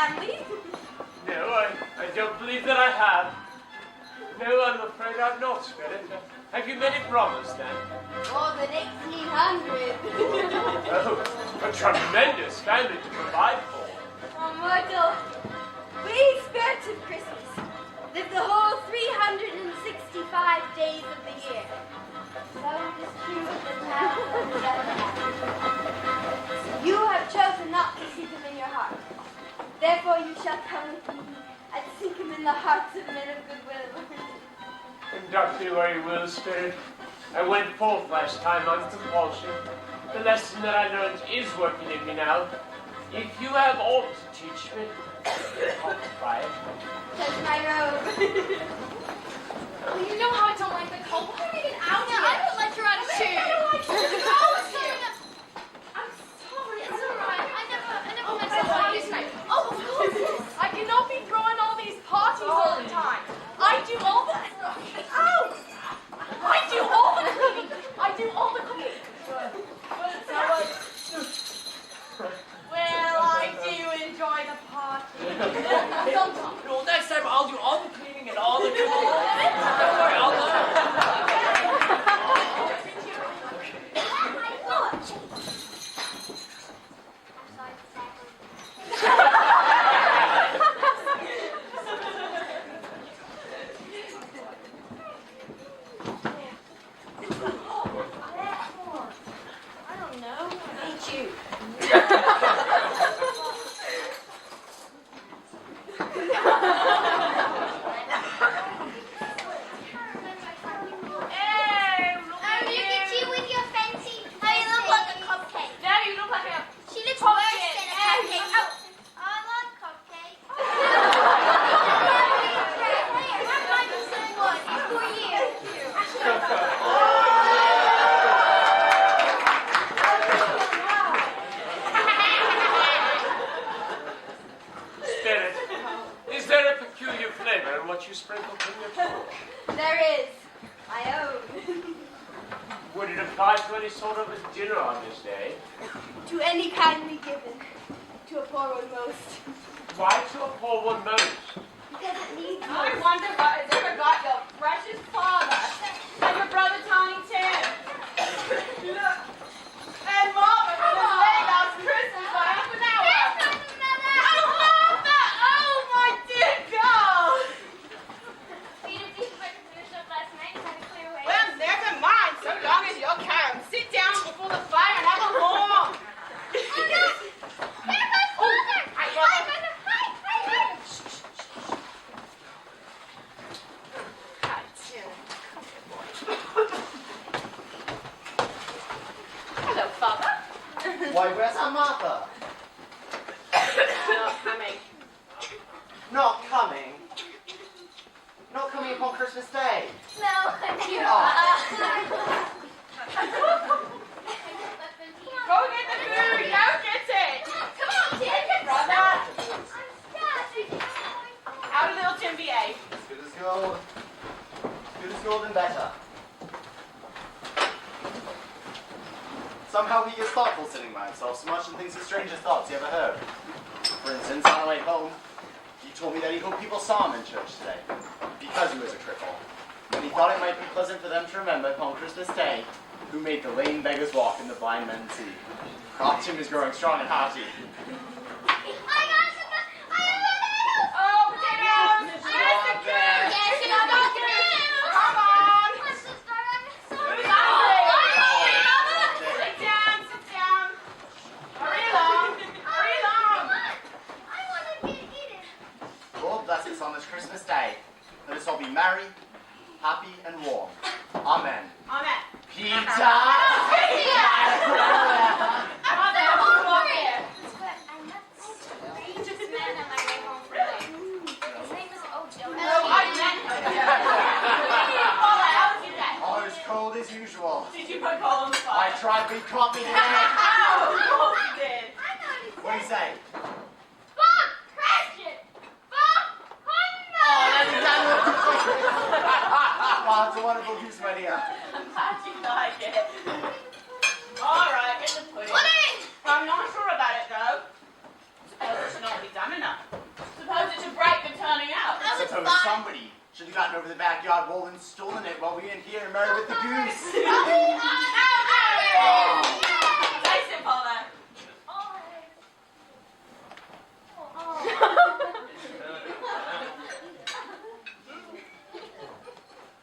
family. No, I don't believe that I have. No, I'm afraid I'm not, Spirit. Have you made a promise, then? More than 1,800. Oh, a tremendous family to provide for. Oh, Myrtle, we spirits of Christmas live the whole 365 days of the year. So it is true that now you have chosen not to seek him in your heart. Therefore you shall come with me and seek him in the hearts of men of goodwill. Conduct me where you will, Spirit. I went forth last time on compulsion. The lesson that I learned is working in me now. If you have aught to teach me, I'll try it. Touch my robe. Well, you know how I don't like the cold. Why are we even out here? I don't like your attitude. I don't like you. I'm sorry. It's all right. I never meant to lie tonight. Oh, of course. I cannot be throwing all these parties all the time. I do all the... Ow! I do all the cleaning. I do all the cooking. Well, I do enjoy the party. Sometimes. Well, next time I'll do all the cleaning and all the cooking. Don't worry, I'll learn. I don't know. I hate you. Hey, look Oh, at look you. at you with your fancy. Oh, you look like a cupcake. There, you look like a... She looks Cupcake. worse than a cupcake. Oh. I love cupcakes. I'd like to say one for you. Spirit, is there a peculiar flavor in what you sprinkle from your tongue? There is. My own. Would it apply to any sort of a dinner on this day? To any kindly given. To a poor one most. Why to a poor one most? Because it needs I most. wonder what has ever got your precious father and your brother Tiny Tim. Look. And Mama for the late last Christmas for half an hour. Oh, Mama! Oh, my dear girl! Well, never mind, so long as you're calm. Sit down before the fire and have a warm. Hello, Father. Why, where's our Martha? Not coming. Not coming. Not coming upon Christmas Day. No, You Oh. Go get the food. Go get it. Come on, Tim. Take it, brother. I'm How did little Tim behave? As good as gold. Good as gold and better. Somehow he gets thoughtful sitting by himself so much and thinks the strangest thoughts he ever heard. For instance, on our way home, he told me that he hoped people saw him in church today, because he was a cripple. And he thought it might be pleasant for them to remember upon Christmas Day who made the lame beggars walk and the blind men see. Ah, Tim is growing strong and hearty. Oh, potatoes! Yes, the food! Yes, you got the food! Come on! Who's hungry? Sit down, sit down. Hurry along, hurry along. Lord bless us on this Christmas Day. Let us all be merry, happy, and warm. Amen. Amen. Pizza! Mother, hold on here. No, I meant Paula, how was your day? Oh, as cold as usual. Did you put coal on the I fire? tried, but he caught me today. Ow! Of course you did. What do you say? Oh, let me down. Oh, it's a wonderful goose, my dear. I'm glad you like it. All right, get the pudding. I'm not sure about it, though. Suppose it should not be done enough. You've gotten over the backyard wall and stolen it while we in here married with the goose. Nice and Paula.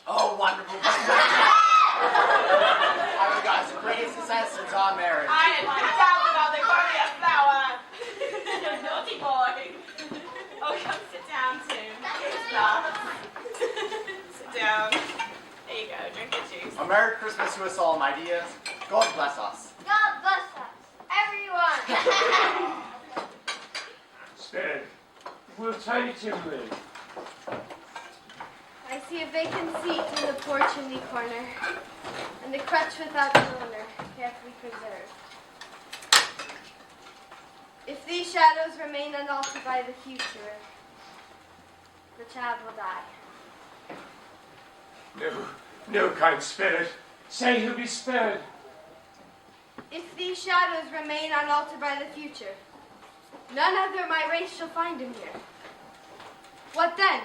Oh, wonderful. I would got great success since our marriage. I had my doubts about the Cornea flower. Naughty boy. Oh, come sit down, Tim. Stop. Sit down. There you go, drink the juice. A Merry Christmas to us all, my dears. God bless us. God bless us, everyone. Spirit, will Tiny Tim live? I see a vacant seat in the poor chimney corner, and the crutch without an owner, carefully preserved. If these shadows remain unaltered by the future, the child will die. No, kind spirit. Say he'll be spared. If these shadows remain unaltered by the future, none other of my race shall find him here. What then?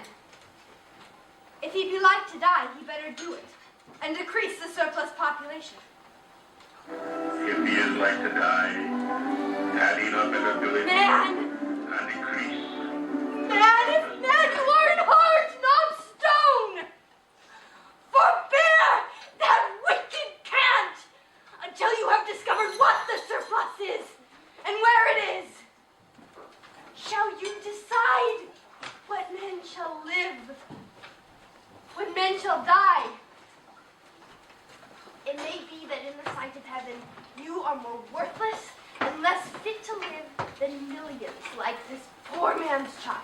If he be like to die, he better do it, and decrease the surplus population. If he is like to die, had he not better do it? Man! And decrease. Man, if man you are in heart, not stone! Forbear that wicked cant until you have discovered what the surplus is and where it is. Shall you decide what men shall live, when men shall die? It may be that in the sight of heaven you are more worthless and less fit to live than millions like this poor man's child.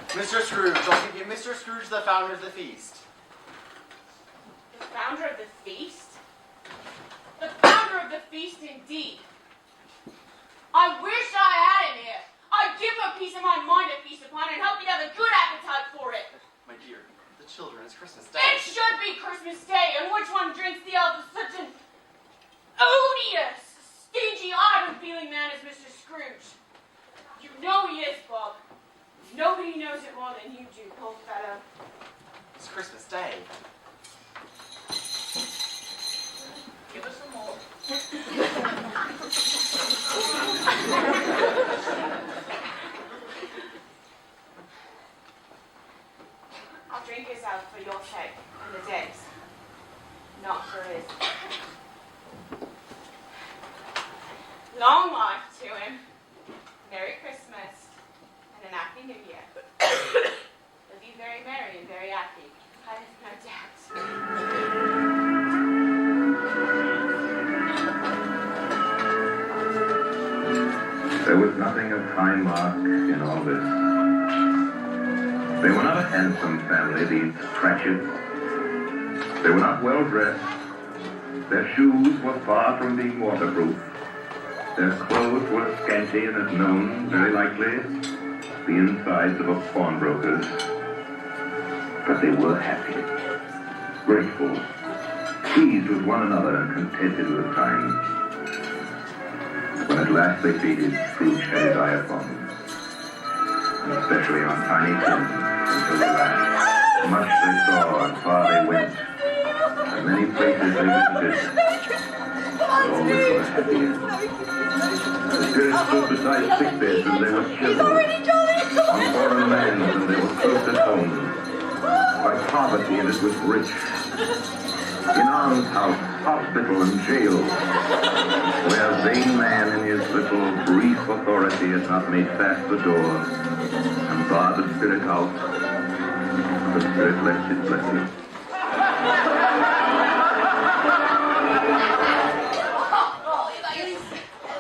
Mr. Scrooge, I'll give you Mr. Scrooge, the founder of the feast. The founder of the feast? The founder of the feast, indeed. I wish I had him here. I'd give him a piece of my mind to feast upon and help me have a good appetite for it. My dear, the children, it's Christmas Day. It should be Christmas Day, and which one drinks the ale of such an odious, stingy, idle-feeling man as Mr. Scrooge? You know he is, Bob. Nobody knows it more than you do, poor fellow. It's Christmas Day. Give us some more. I'll drink his out for your sake and the day's, not for his. Long life to him. Merry Christmas and an happy New Year. He'll be very merry and very happy. I have no doubt. There was nothing of high mark in all this. They were not a handsome family, these Cratchits. They were not well dressed. Their shoes were far from being waterproof. Their clothes were scanty and had known, very likely, the insides of a pawnbroker's. But they were happy, grateful, pleased with one another and contented with time. When at last they faded, Scrooge had his eye upon them, and especially on Tiny Tim, until the last. Much they saw and far they went, and many places they visited, but always with a happy end. The spirits stood beside sick beds and they were chiseled, on foreign lands and they were close at home, by poverty and it was rich, in almshouse, hospital and jail, where vain man in his little brief authority had not made fast the door and barred the spirit out, the spirit left its blessing.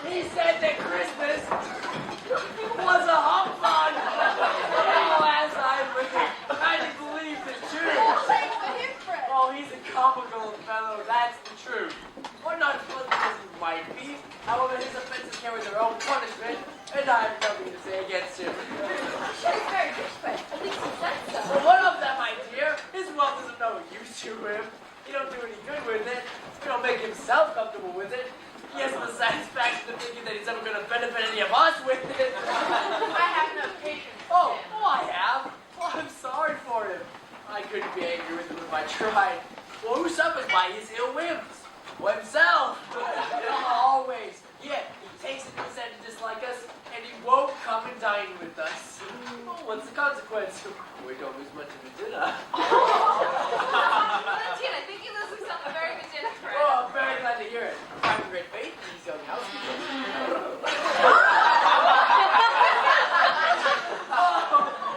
He said that Christmas was a humbug. Oh, as I believed it too. Oh, he's a comical fellow, that's the truth. Or not pleasant as he might be. However, his offenses carry their own punishment, and I have nothing to say against him. Sure, he's very rich, but at least he said so. Well, what of that, my dear? His wealth is of no use to him. He don't do any good with it. He don't make himself comfortable with it. He has the satisfaction of thinking that he's ever going to benefit any of us with it. I have no patience. Oh, I have. Well, I'm sorry for him. I couldn't be angry with him if I tried. Well, who suffers by his ill whims? Well, himself. Always. Yeah, he takes it in his head to dislike us, and he won't come and dine with us. Well, what's the consequence? We don't lose much of a dinner. Valentine, I think you lose yourself a very good dinner, Fred. Oh, I'm very glad to hear it. I have great faith in these young housekeepers.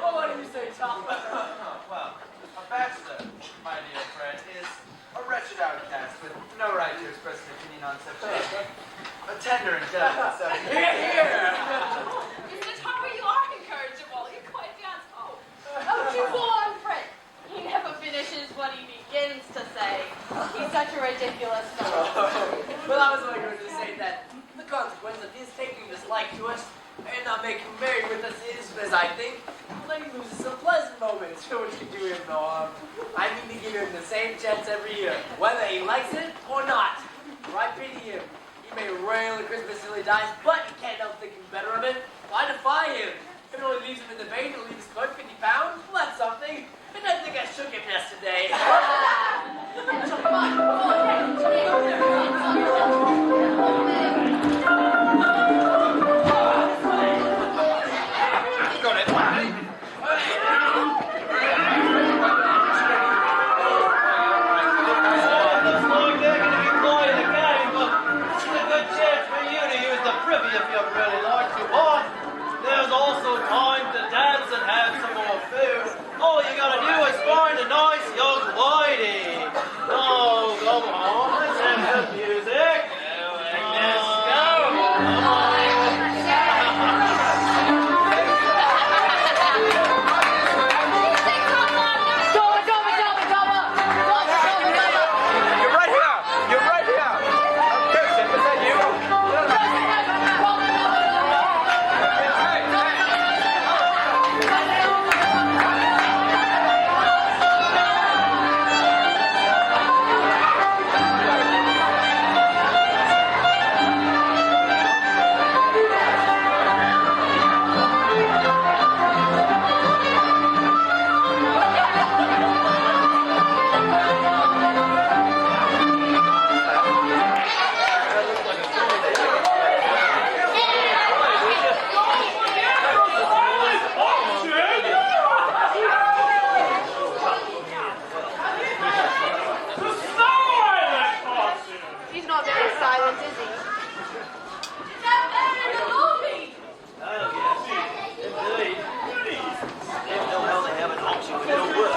Oh, what do you say, Tom? Well, a bachelor, my dear friend, is a wretched outcast with no right to express an opinion on such a tender and delicate subject. Here! Mr. Topper, you are incorrigible. You're quite beyond hope. Oh, do go on, Fred. He never finishes what he begins to say. He's such a ridiculous fellow. Well, I was only going to say that the consequence of his taking dislike to us and not making merry with us is, as I think, that he loses some pleasant moments, which can do him no harm. I mean to give him the same chance every year, whether he likes it or not. For I pity him. He may rail at Christmas till he dies, but he can't help thinking better of it. I defy him. If it only leaves him in the vein, he'll leave his coat 50 pounds. Well, that's something. And I think I shook him yesterday. Come on, if you'd really like to, but there's also time to dance and have some more food. All you gotta do is find a nice young lady. Oh, come on, let's have some music. Let's go. Come on. You're right here. You're right here. Joseph, is that you? He's not very silent, is he? They're better in the movie! Oh, yes. Indeed. They don't know how they have an option when it don't work.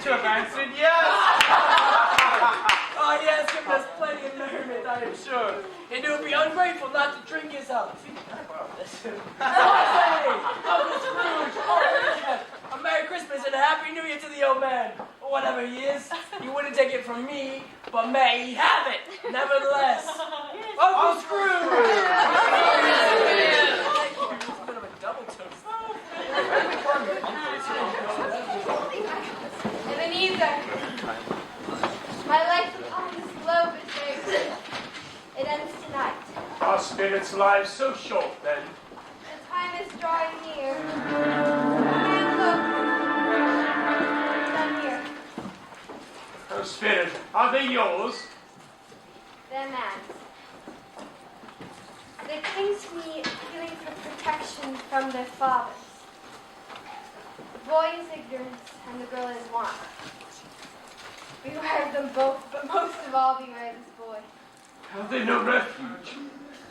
should have answered yes. Oh yes, if there's plenty of merriment, I am sure. And it would be ungrateful not to drink his health. So I say, Uncle Scrooge, a Merry Christmas and a Happy New Year to the old man. Or whatever he is. You wouldn't take it from me, but may he have it, nevertheless. Uncle Scrooge! Thank you. It's a bit of a double toast. Ebenezer, my life on this globe is very brief. It ends tonight. Our spirits' lives so short, then. The time is drawing near. And look, down here. Oh, spirit, are they yours? They're man's. They cling to me, feeling for protection from their fathers. The boy is ignorance, and the girl is want. Beware of them both, but most of all, beware of this boy. Have they no refuge?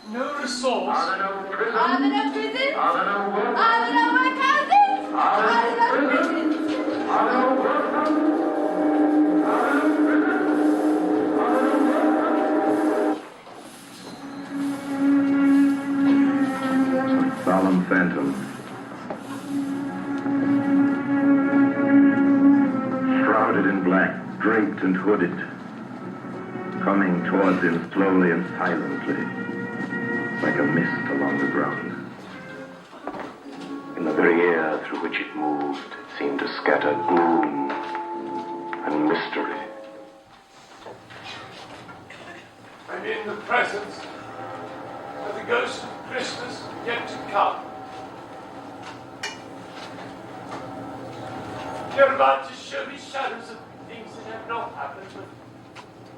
No resource? Are there no prisons? Are there no prisons? Are there no work? Are there no workhouses? Are there Are there no prisons? Are there no workhouses? Are there no prisons? Are there no workhouses? Solemn phantom. Shrouded in black, draped and hooded, coming towards him slowly and silently, like a mist along the ground. In the very air through which it moved, it seemed to scatter gloom and mystery. I'm in the presence of the ghost of Christmas yet to come. You're about to show me shadows of things that have not happened, but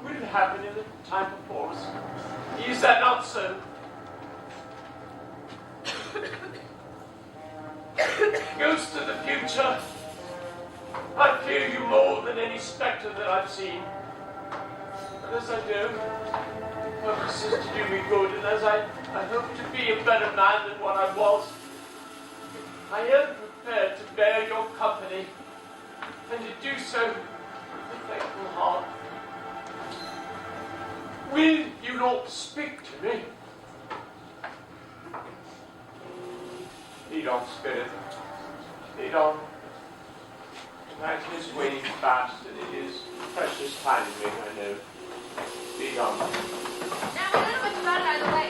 will happen in the time before us. Is that not so? Ghost of the future, I fear you more than any spectre that I've seen. But as I do, purpose is to do me good, and as I hope to be a better man than what I was, I am prepared to bear your company, and to do so with a thankful heart. Will you not speak to me? Lead on, spirit. Lead on. Tonight is waning fast, and it is precious timing, I know. Lead on. Now, I don't know much about it either way.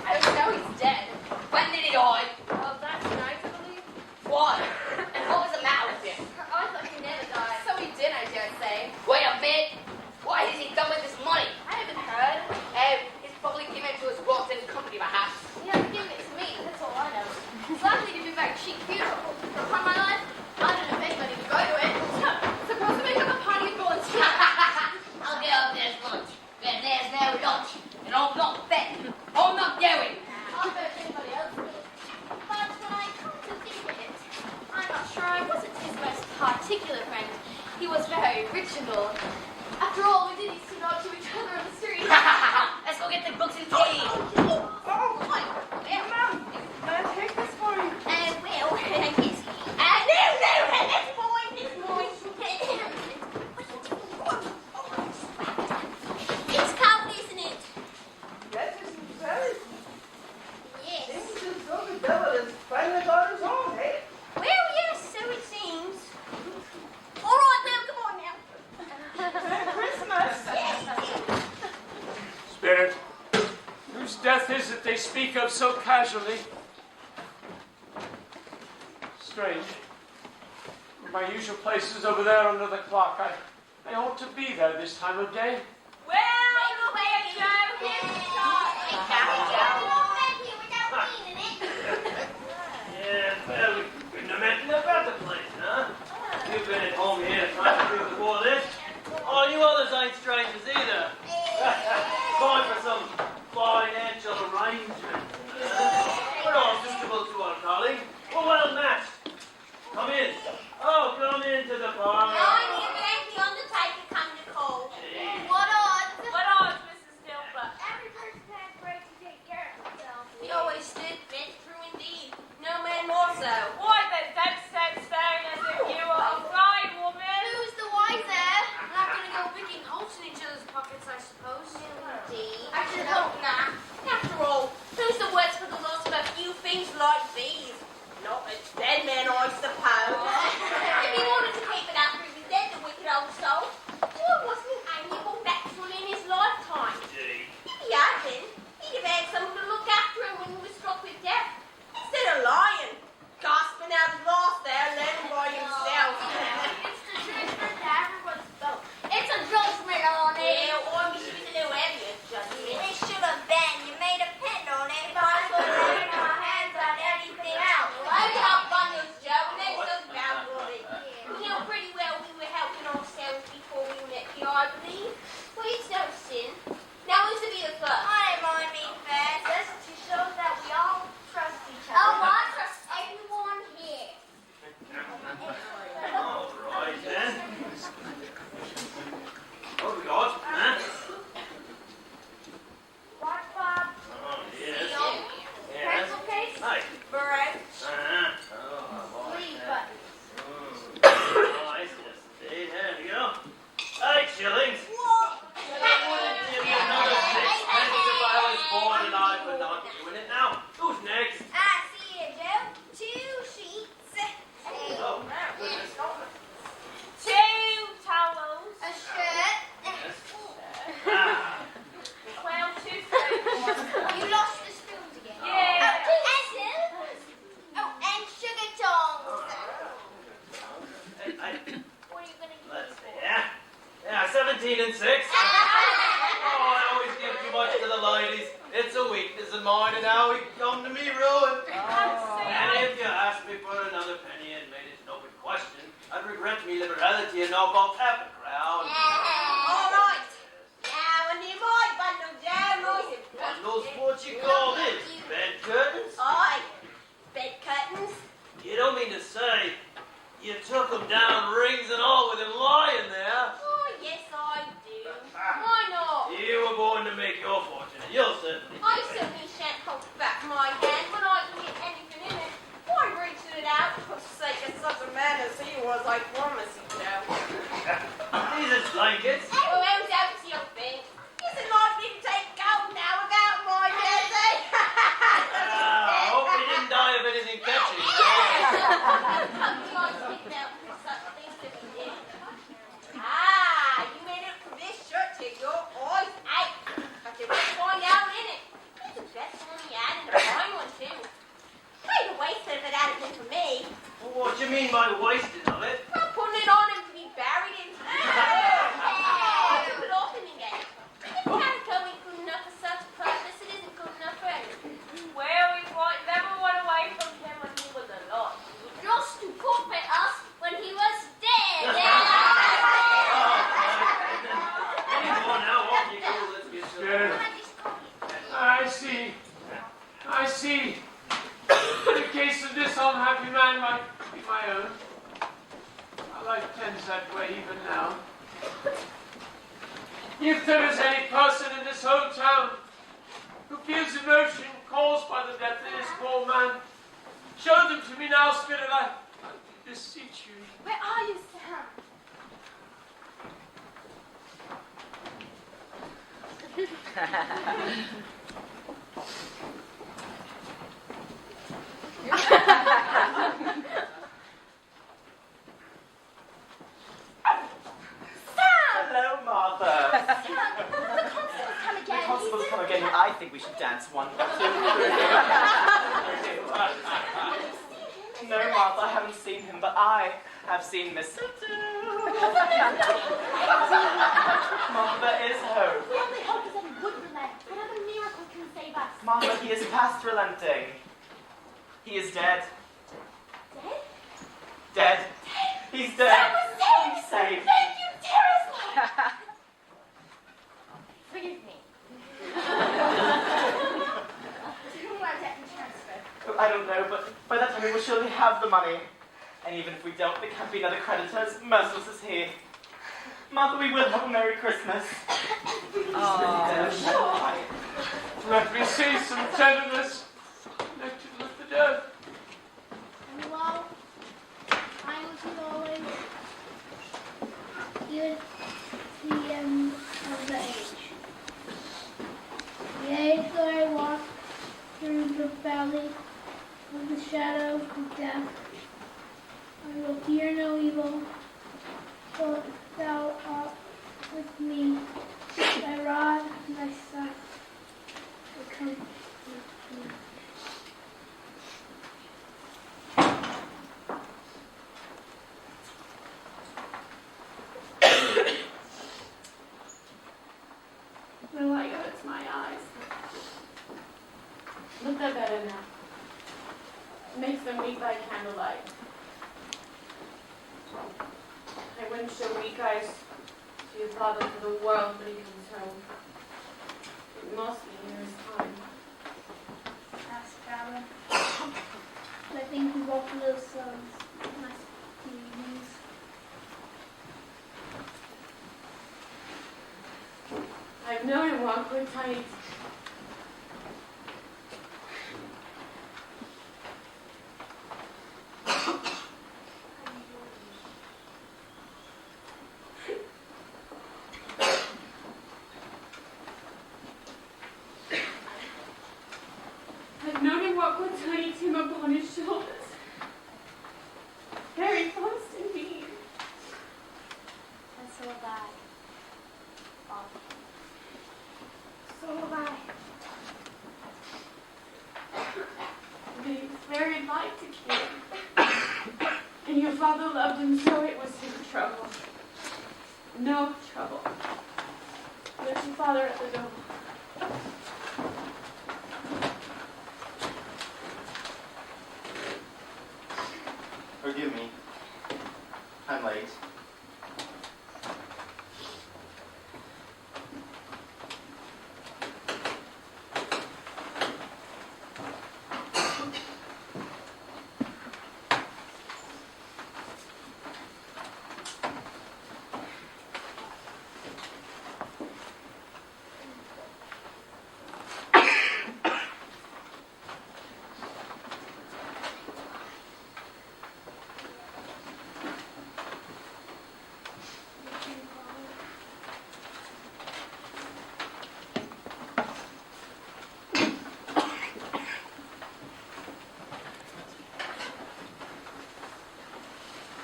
I don't know he's dead. When did he die? Well, that's tonight, I believe. Why? And what was the matter with him? I thought he never died. So he did, I dare say. Wait a minute. What has he done with this money? I haven't heard. He's probably given it to his rotten company, perhaps. He hasn't given it to me, that's all I know. It's likely to be a very cheap funeral. For upon my life, I don't know if anybody would go to it. Suppose we make up a party of volunteers. I'll get up there's lunch. But there's no lunch. And I'm not betting. I'm not going. I'll bet if anybody else will. But when I come to think of it, I'm not sure I wasn't his most particular friend. He was very original. After all, we did used to nod to each other on the street. Let's go get the books and tea. Oh, what? Yeah, Mom. Can I take this for you? Well, yes. No, this boy. It's cold, isn't it? Yes, it's very. Yes. Seems as though the devil has finally got his own, eh? Well, yes, so it seems. All right, well, come on now. Merry Christmas. Yes. Spirit, whose death is it they speak of so casually? Strange. My usual place is over there under the clock. I ought to be there this time of day. Well, where Joe? Here's the card. Thank you, without meaning it. Yeah, well, we couldn't have met in a better place, huh? You've been at home here trying to do before this. Oh, you others ain't strangers either. Going for some financial arrangement. We're all suitable to our calling. We're well matched. Come in. Oh, come into the bar. I'm here to let the undertaker come to call. What goodness. 2 towels. A shirt. Ah, Well, 2 spoons. You lost the spoons again. Yeah. And sugar tongs. I, What are you going to give let's me see, for? yeah, 17 and 6. Oh, I always give too much to the ladies. It's a weakness of mine, and now we come to me ruin. And if you asked me for another penny and made it an open question, I'd regret me liberality and knock off half a crown. All right. Now, and you might bundle down, right? Bundles, what you call this? Bed curtains? Aye. Bed curtains. You don't mean to say you took them down, rings and all, with him lying there? Oh, yes, I do. Why not? You were born to make your fortune, and you'll certainly I certainly shan't hold back my hand when I can get anything in it. Why reaching it out for the sake of such a man as he was, I promise you, Joe. These are blankets. Well, how don't you think? Is it likely to take gold now without my jersey? I hope he didn't die of anything catching. Ah, you made it from this shirt to your eyes ache. I can find out in it. It's the best one he had and a fine one too. I'd have wasted if it hadn't been for me. What do you mean by wasted of it? Well, putting it on him to be buried in. Put it off him again. If it hadn't come good enough for such a purpose, it isn't good enough for anything. Well, we never went away from him when he was alive. Just to comfort us when he was dead. Anyone now, off you go, let's get to Yes. I see. The case of this unhappy man might be my own. My life tends that way even now. If there is any person in this whole town who feels emotion caused by the death of this poor man, show them to me now, Spirit. I beseech you. Where are you, Sam? Hello, Martha. The Constable's come again. I think we should dance 1, 2, 3. No, Martha, I haven't seen him, but I have seen Mistletoe. Martha is home. We only hope that he would relent. Whatever miracle can save us. Martha, he is past relenting. He is dead. Dead? Dead. He's dead. Sam was saved. He's saved. Thank you, dearest Lord. Forgive me. Who was that in transfer? Oh, I don't know, but by that time we will surely have the money. And even if we don't, there can't be another creditors. Merciless is he. Martha, we will have a Merry Christmas. Let me see some tenderness connected with the dead. And while I was always good to the end of the age. Yea, though I walk through the valley of the shadow of death, I will fear no evil, for thou art with me. Thy rod and thy staff will comfort me. The light hurts my eyes. But they're better now. It makes them weak by candlelight. I wouldn't show weak eyes to your father for the world when he comes home. It must be in his time. Ask Alan. I think we both of those sons must be these. I've known him walk with tiny. I've known him walk with Tiny Tim upon his shoulders. Very fond father loved him so it was no trouble. No trouble. There's your father at the door. Forgive me. I'm late.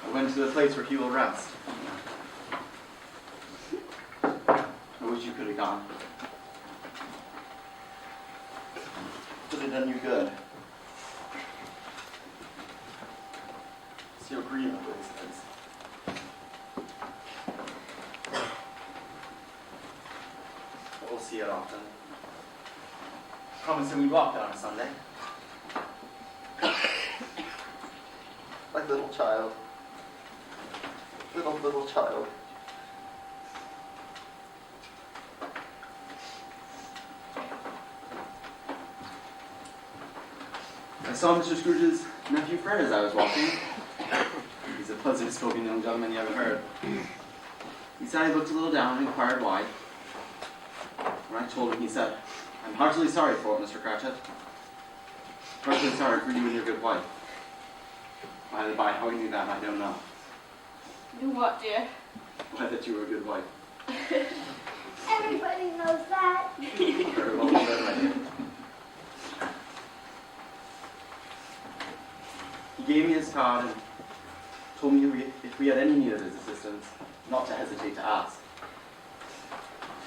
I went to the place where he will rest. I wish you could have gone. Could have done you good. It's your agreement with these things. But we'll see it often. Promise him we walk on a Sunday. Like a little child. Little child. I saw Mr. Scrooge's nephew Fred as I was walking. He's a pleasant-spoken young gentleman you ever heard. He said he looked a little down and inquired why. When I told him, he said, "I'm heartily sorry for it, Mr. Cratchit. Heartily sorry for you and your good wife." By the by, how he knew that, I don't know. You what, dear? Why, that you were a good wife. Everybody knows that. Very well said, my dear. He gave me his card and told me if we had any need of his assistance, not to hesitate to ask.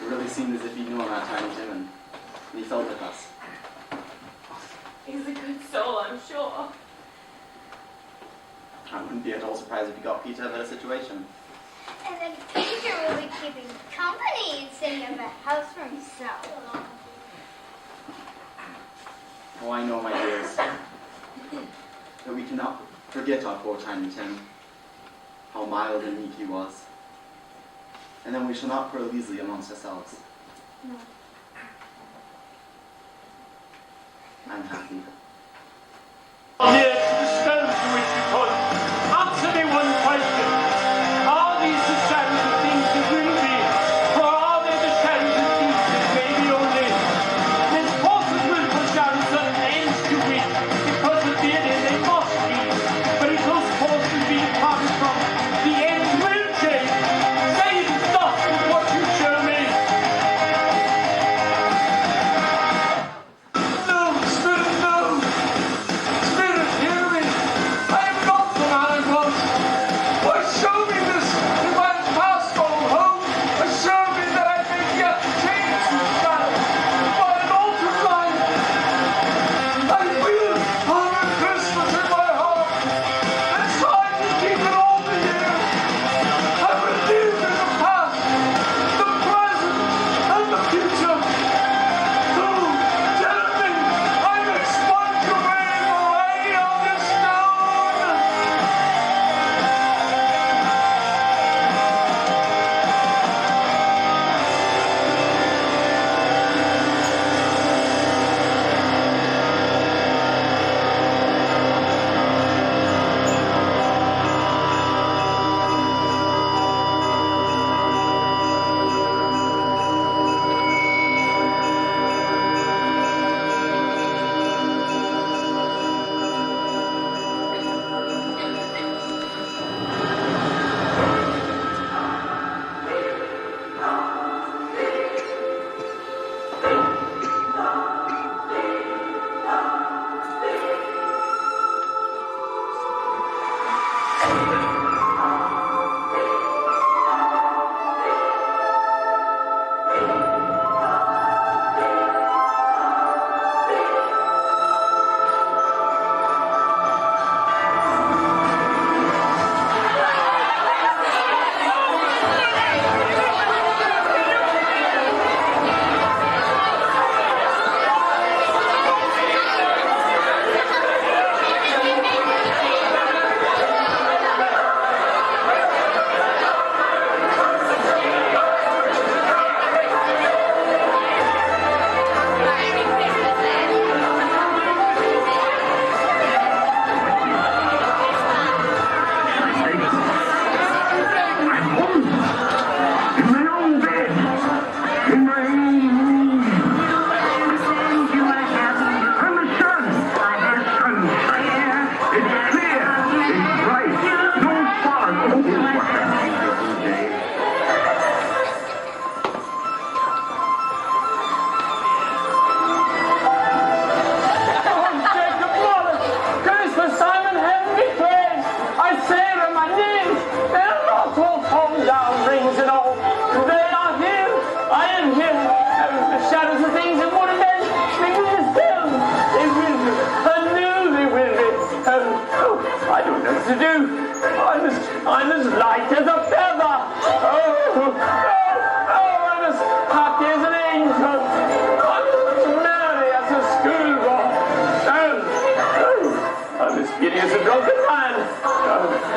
It really seemed as if he'd known our tiny Tim and he felt with us. He's a good soul, I'm sure. I wouldn't be at all surprised if he got Peter out of a situation. And then Peter will be keeping company instead of a house for himself. Oh, I know, my dears, that we cannot forget our poor tiny Tim, how mild and meek he was. And then we shall not quarrel easily amongst ourselves. No. I'm happy. Here to the stones to which you point. Answer me one question. Are these the shadows of things that will be? Or are they the shadows of things that may be only? His forces will push down certain ends to which, because of the end they must be. But if those forces be departed from, the ends will change. Say it is thus with what you show me. No, Spirit, no! Spirit, you! to do. I'm as light as a feather. Oh, I'm as happy as an angel. I'm as merry as a schoolboy. I'm as giddy as a drunken man.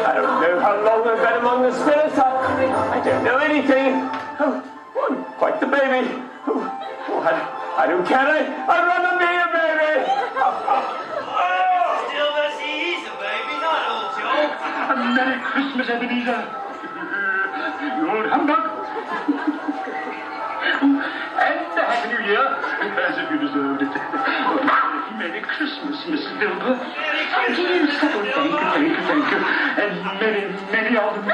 I don't know how long I've been among the spirits. I don't know anything. I'm quite the baby. I don't care. I'd rather be a baby. Still, he's a baby, not old Joe. A Merry Christmas, Ebenezer. You old humbug. And a Happy New Year, as if you deserved it. Merry Christmas, Miss Wilbur. Thank you. And many of them.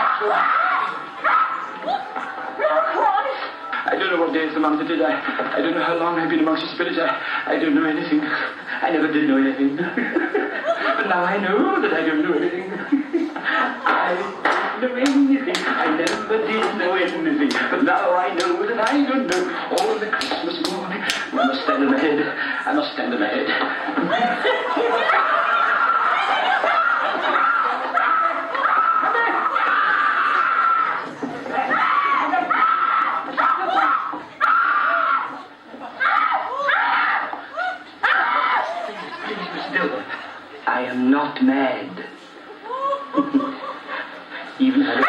I don't know what day is the month it is. I don't know how long I've been amongst the spirits. I don't know anything. I never did know anything. But now I know that I don't know anything. I don't know anything. I never did know anything. But now I know that I don't know. All the Christmas morning. I must stand on my head. I must stand on my head. I am not mad. Even though... Don't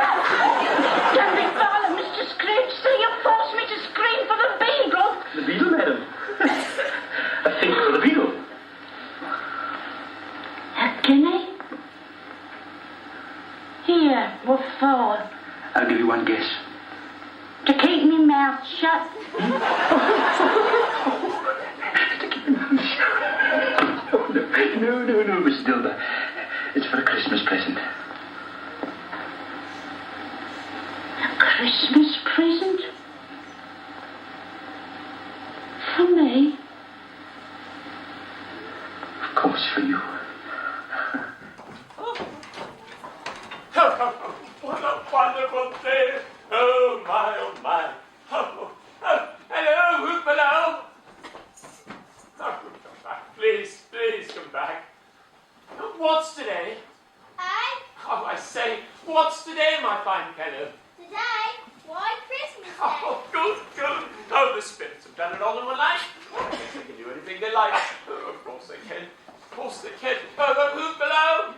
follow, Mr. Scrooge, so you forced me to scream for the beagle. The beetle, madam? A thing for the beetle. A guinea? Here, what for? I'll give you one guess. To keep me mouth shut. No, Miss Dilber. It's for a Christmas present. A Christmas present? For me? Of course, for you. What a wonderful day. Oh, my. Oh, hello, Hoopalo. Oh, come back. Please, come back. What's today? Oh, I say, what's today, my fine fellow? Today? Why, Christmas Day? Oh, good. Oh, the spirits have done it all in one night. I guess they can do anything they like. Oh, of course they can. Oh, Hoopalo.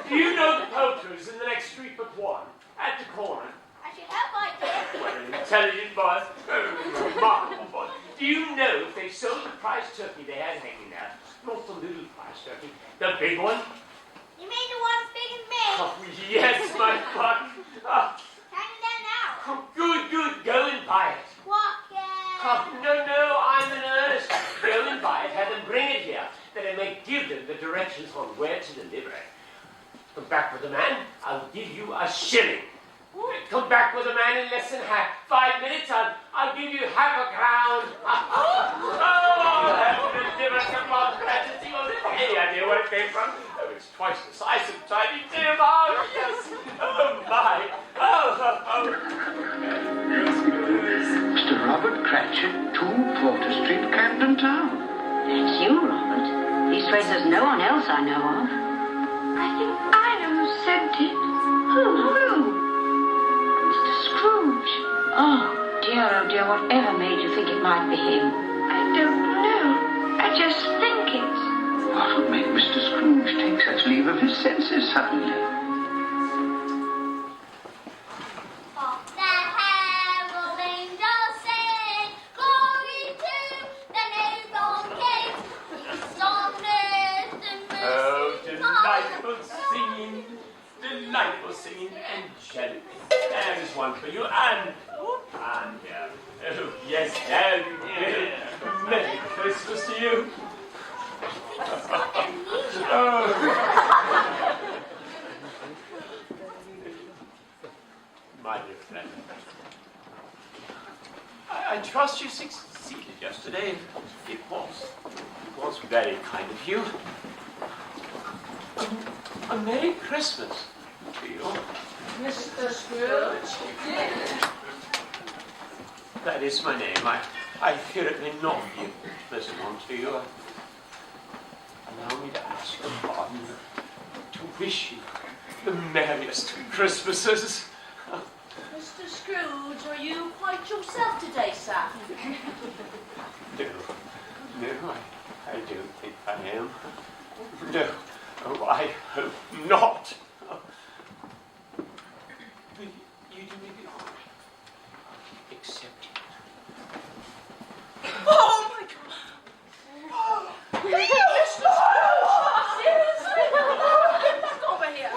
Do you know the poulterers in the next street but one? At the corner? I should hope I did. What an intelligent boy. Oh, remarkable boy. Do you know if they sold the prize turkey they had hanging there? Not the little prize turkey, the big one? You mean the one as big as me? Oh, yes, my buck. Oh, Hanging there now. oh, good. Go and buy it. What, Oh, no, I'm in earnest. Go and buy it, have them bring it here, that I may give them the directions on where to deliver it. Come back with the man, I'll give you a shilling. Come back with a man in less than 5 minutes, I'll give you half a crown. I'll have to deliver some more tragedy. Any idea where it came from? Oh, it's twice the size of tiny dear Mark. Yes. Oh, my. Mr. Robert Cratchit, 2 Porter Street, Camden Town. It's you, Robert. Leastways, there's no one else I know of. I think I know who sent it. Who? Mr. Scrooge. Oh, dear, whatever made you think it might be him? I don't know. I just think it. What would make Mr. Scrooge take such leave of his senses suddenly? Delightful singing, angelic. There is one for you, and yeah. Oh, yes, there. Merry Christmas to you. Oh. My dear friend, I trust you succeeded yesterday. It was very kind of you. A Merry Christmas to you. Mr. Scrooge? That is my name. I fear it may not be a pleasant one to you. Allow me to ask your pardon. 2 wish you the merriest Christmases. Mr. Scrooge, are you quite yourself today, sir? No, I don't think I am. No, oh, I hope not. You do me the honor. Accept it. Oh my God! Oh, Mr. Scrooge! Seriously? Get back over here!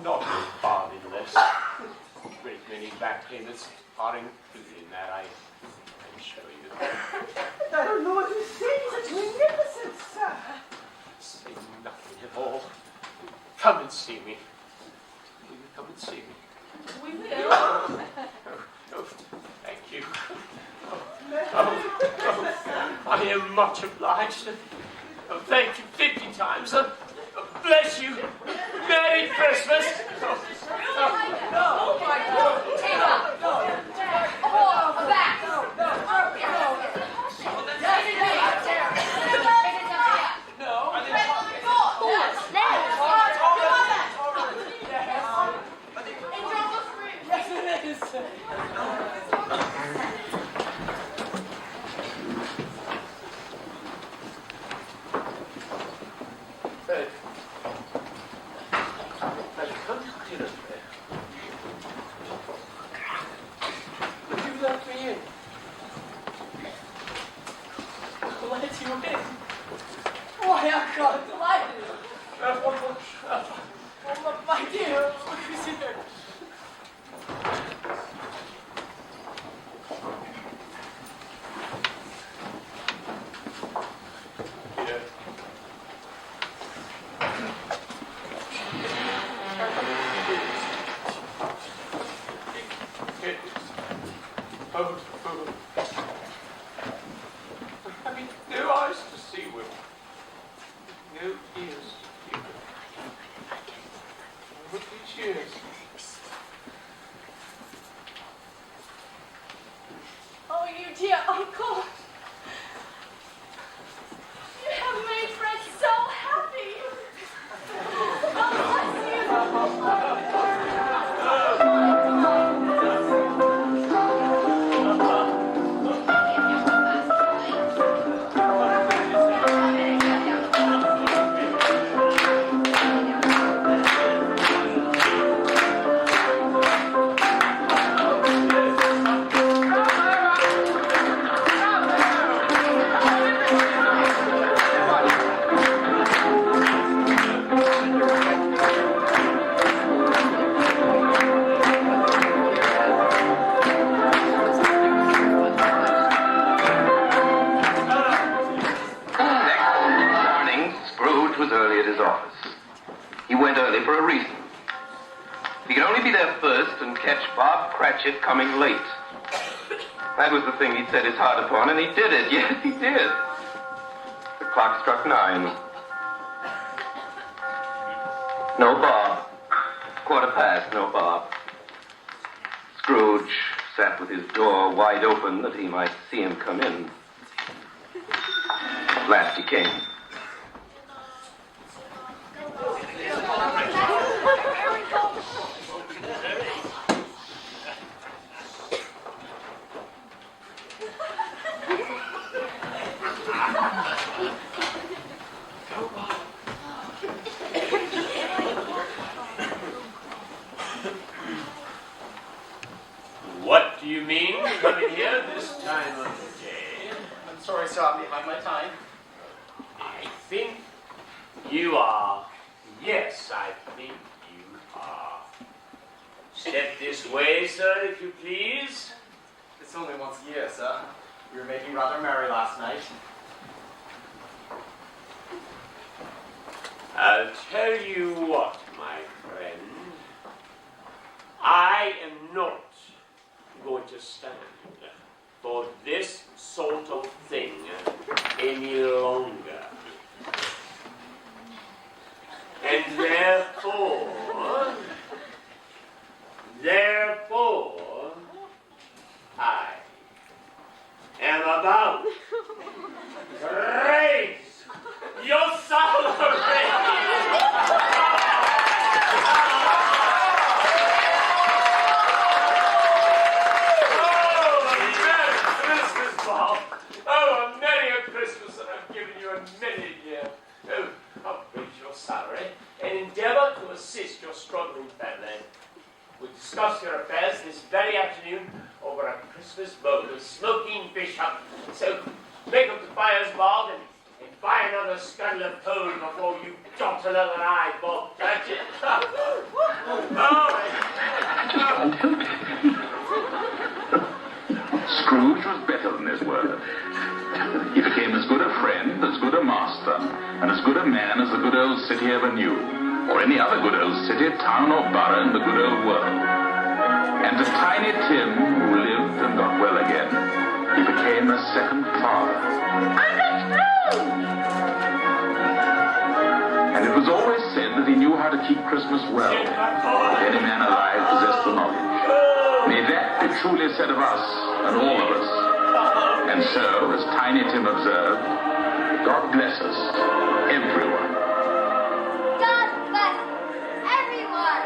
No, not far less. A great many back payments are included in that, I assure you. I don't know what to say. Such magnificent, sir. Say nothing at all. Come and see me. Will you come and see me? We will. Oh, thank you. I am much obliged. Oh, thank you 50 times. Bless you. Merry Christmas. Oh my God! Take up! Oh, back! Why, I'm God delighted. Oh, my dear, look who's here. Peter. I mean, no eyes to see with, no ears to hear with. Would we cheers? Oh, you dear uncle. You have made Fred so happy. Was early at his office. He went early for a reason. He could only be there first and catch Bob Cratchit coming late. That was the thing he'd set his heart upon, and he did it. Yes, he did. The clock struck 9. No Bob. 1:15, no Bob. Scrooge sat with his door wide open that he might see him come in. At last he came. What do you mean coming here this time of the day? I'm sorry, sir, I'm behind my time. I think you are. Yes, I think you are. Step this way, sir, if you please. It's only once a year, sir. We were making rather merry last night. I'll tell you what, my friend. I am not going to stand for this sort of thing any longer. And therefore, I am about to a million years. Oh, I'll raise your salary and endeavour to assist your struggling family. We discuss your affairs this very afternoon over a Christmas bowl of smoking bishop. So make up the fire's bog and buy another scuttle of coal before you jot another eye, Bob Cratchit. Scrooge was better than his word. He became as good a friend, as good a master, and as good a man as the good old city ever knew, or any other good old city, town, or borough in the good old world. And to Tiny Tim, who lived and got well again, he became a second father. Uncle Scrooge! And it was always said that he knew how to keep Christmas well, if any man alive possessed the knowledge. May that be truly said of us and all of us. And so, as Tiny Tim observed, God bless us, everyone. God bless everyone!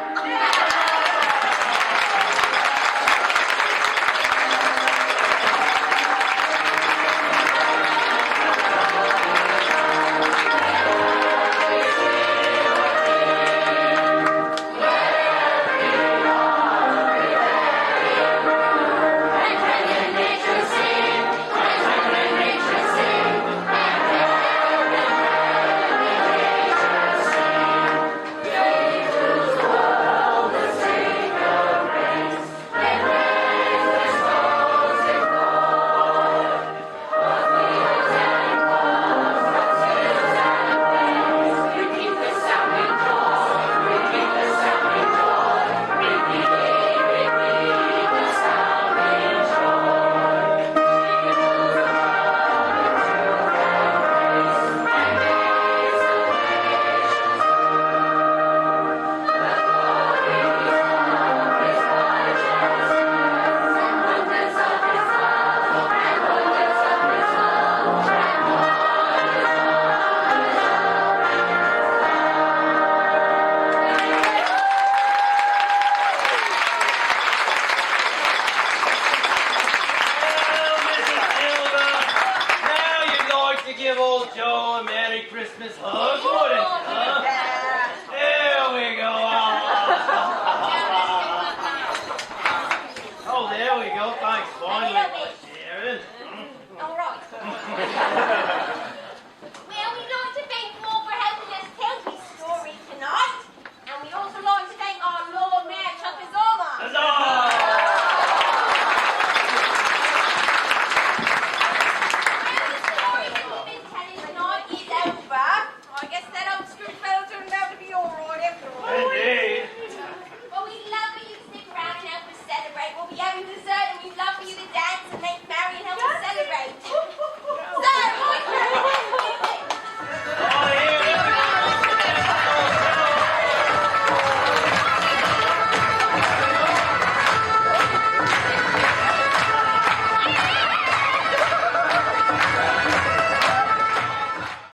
Thanks, finally, Sharon. All right.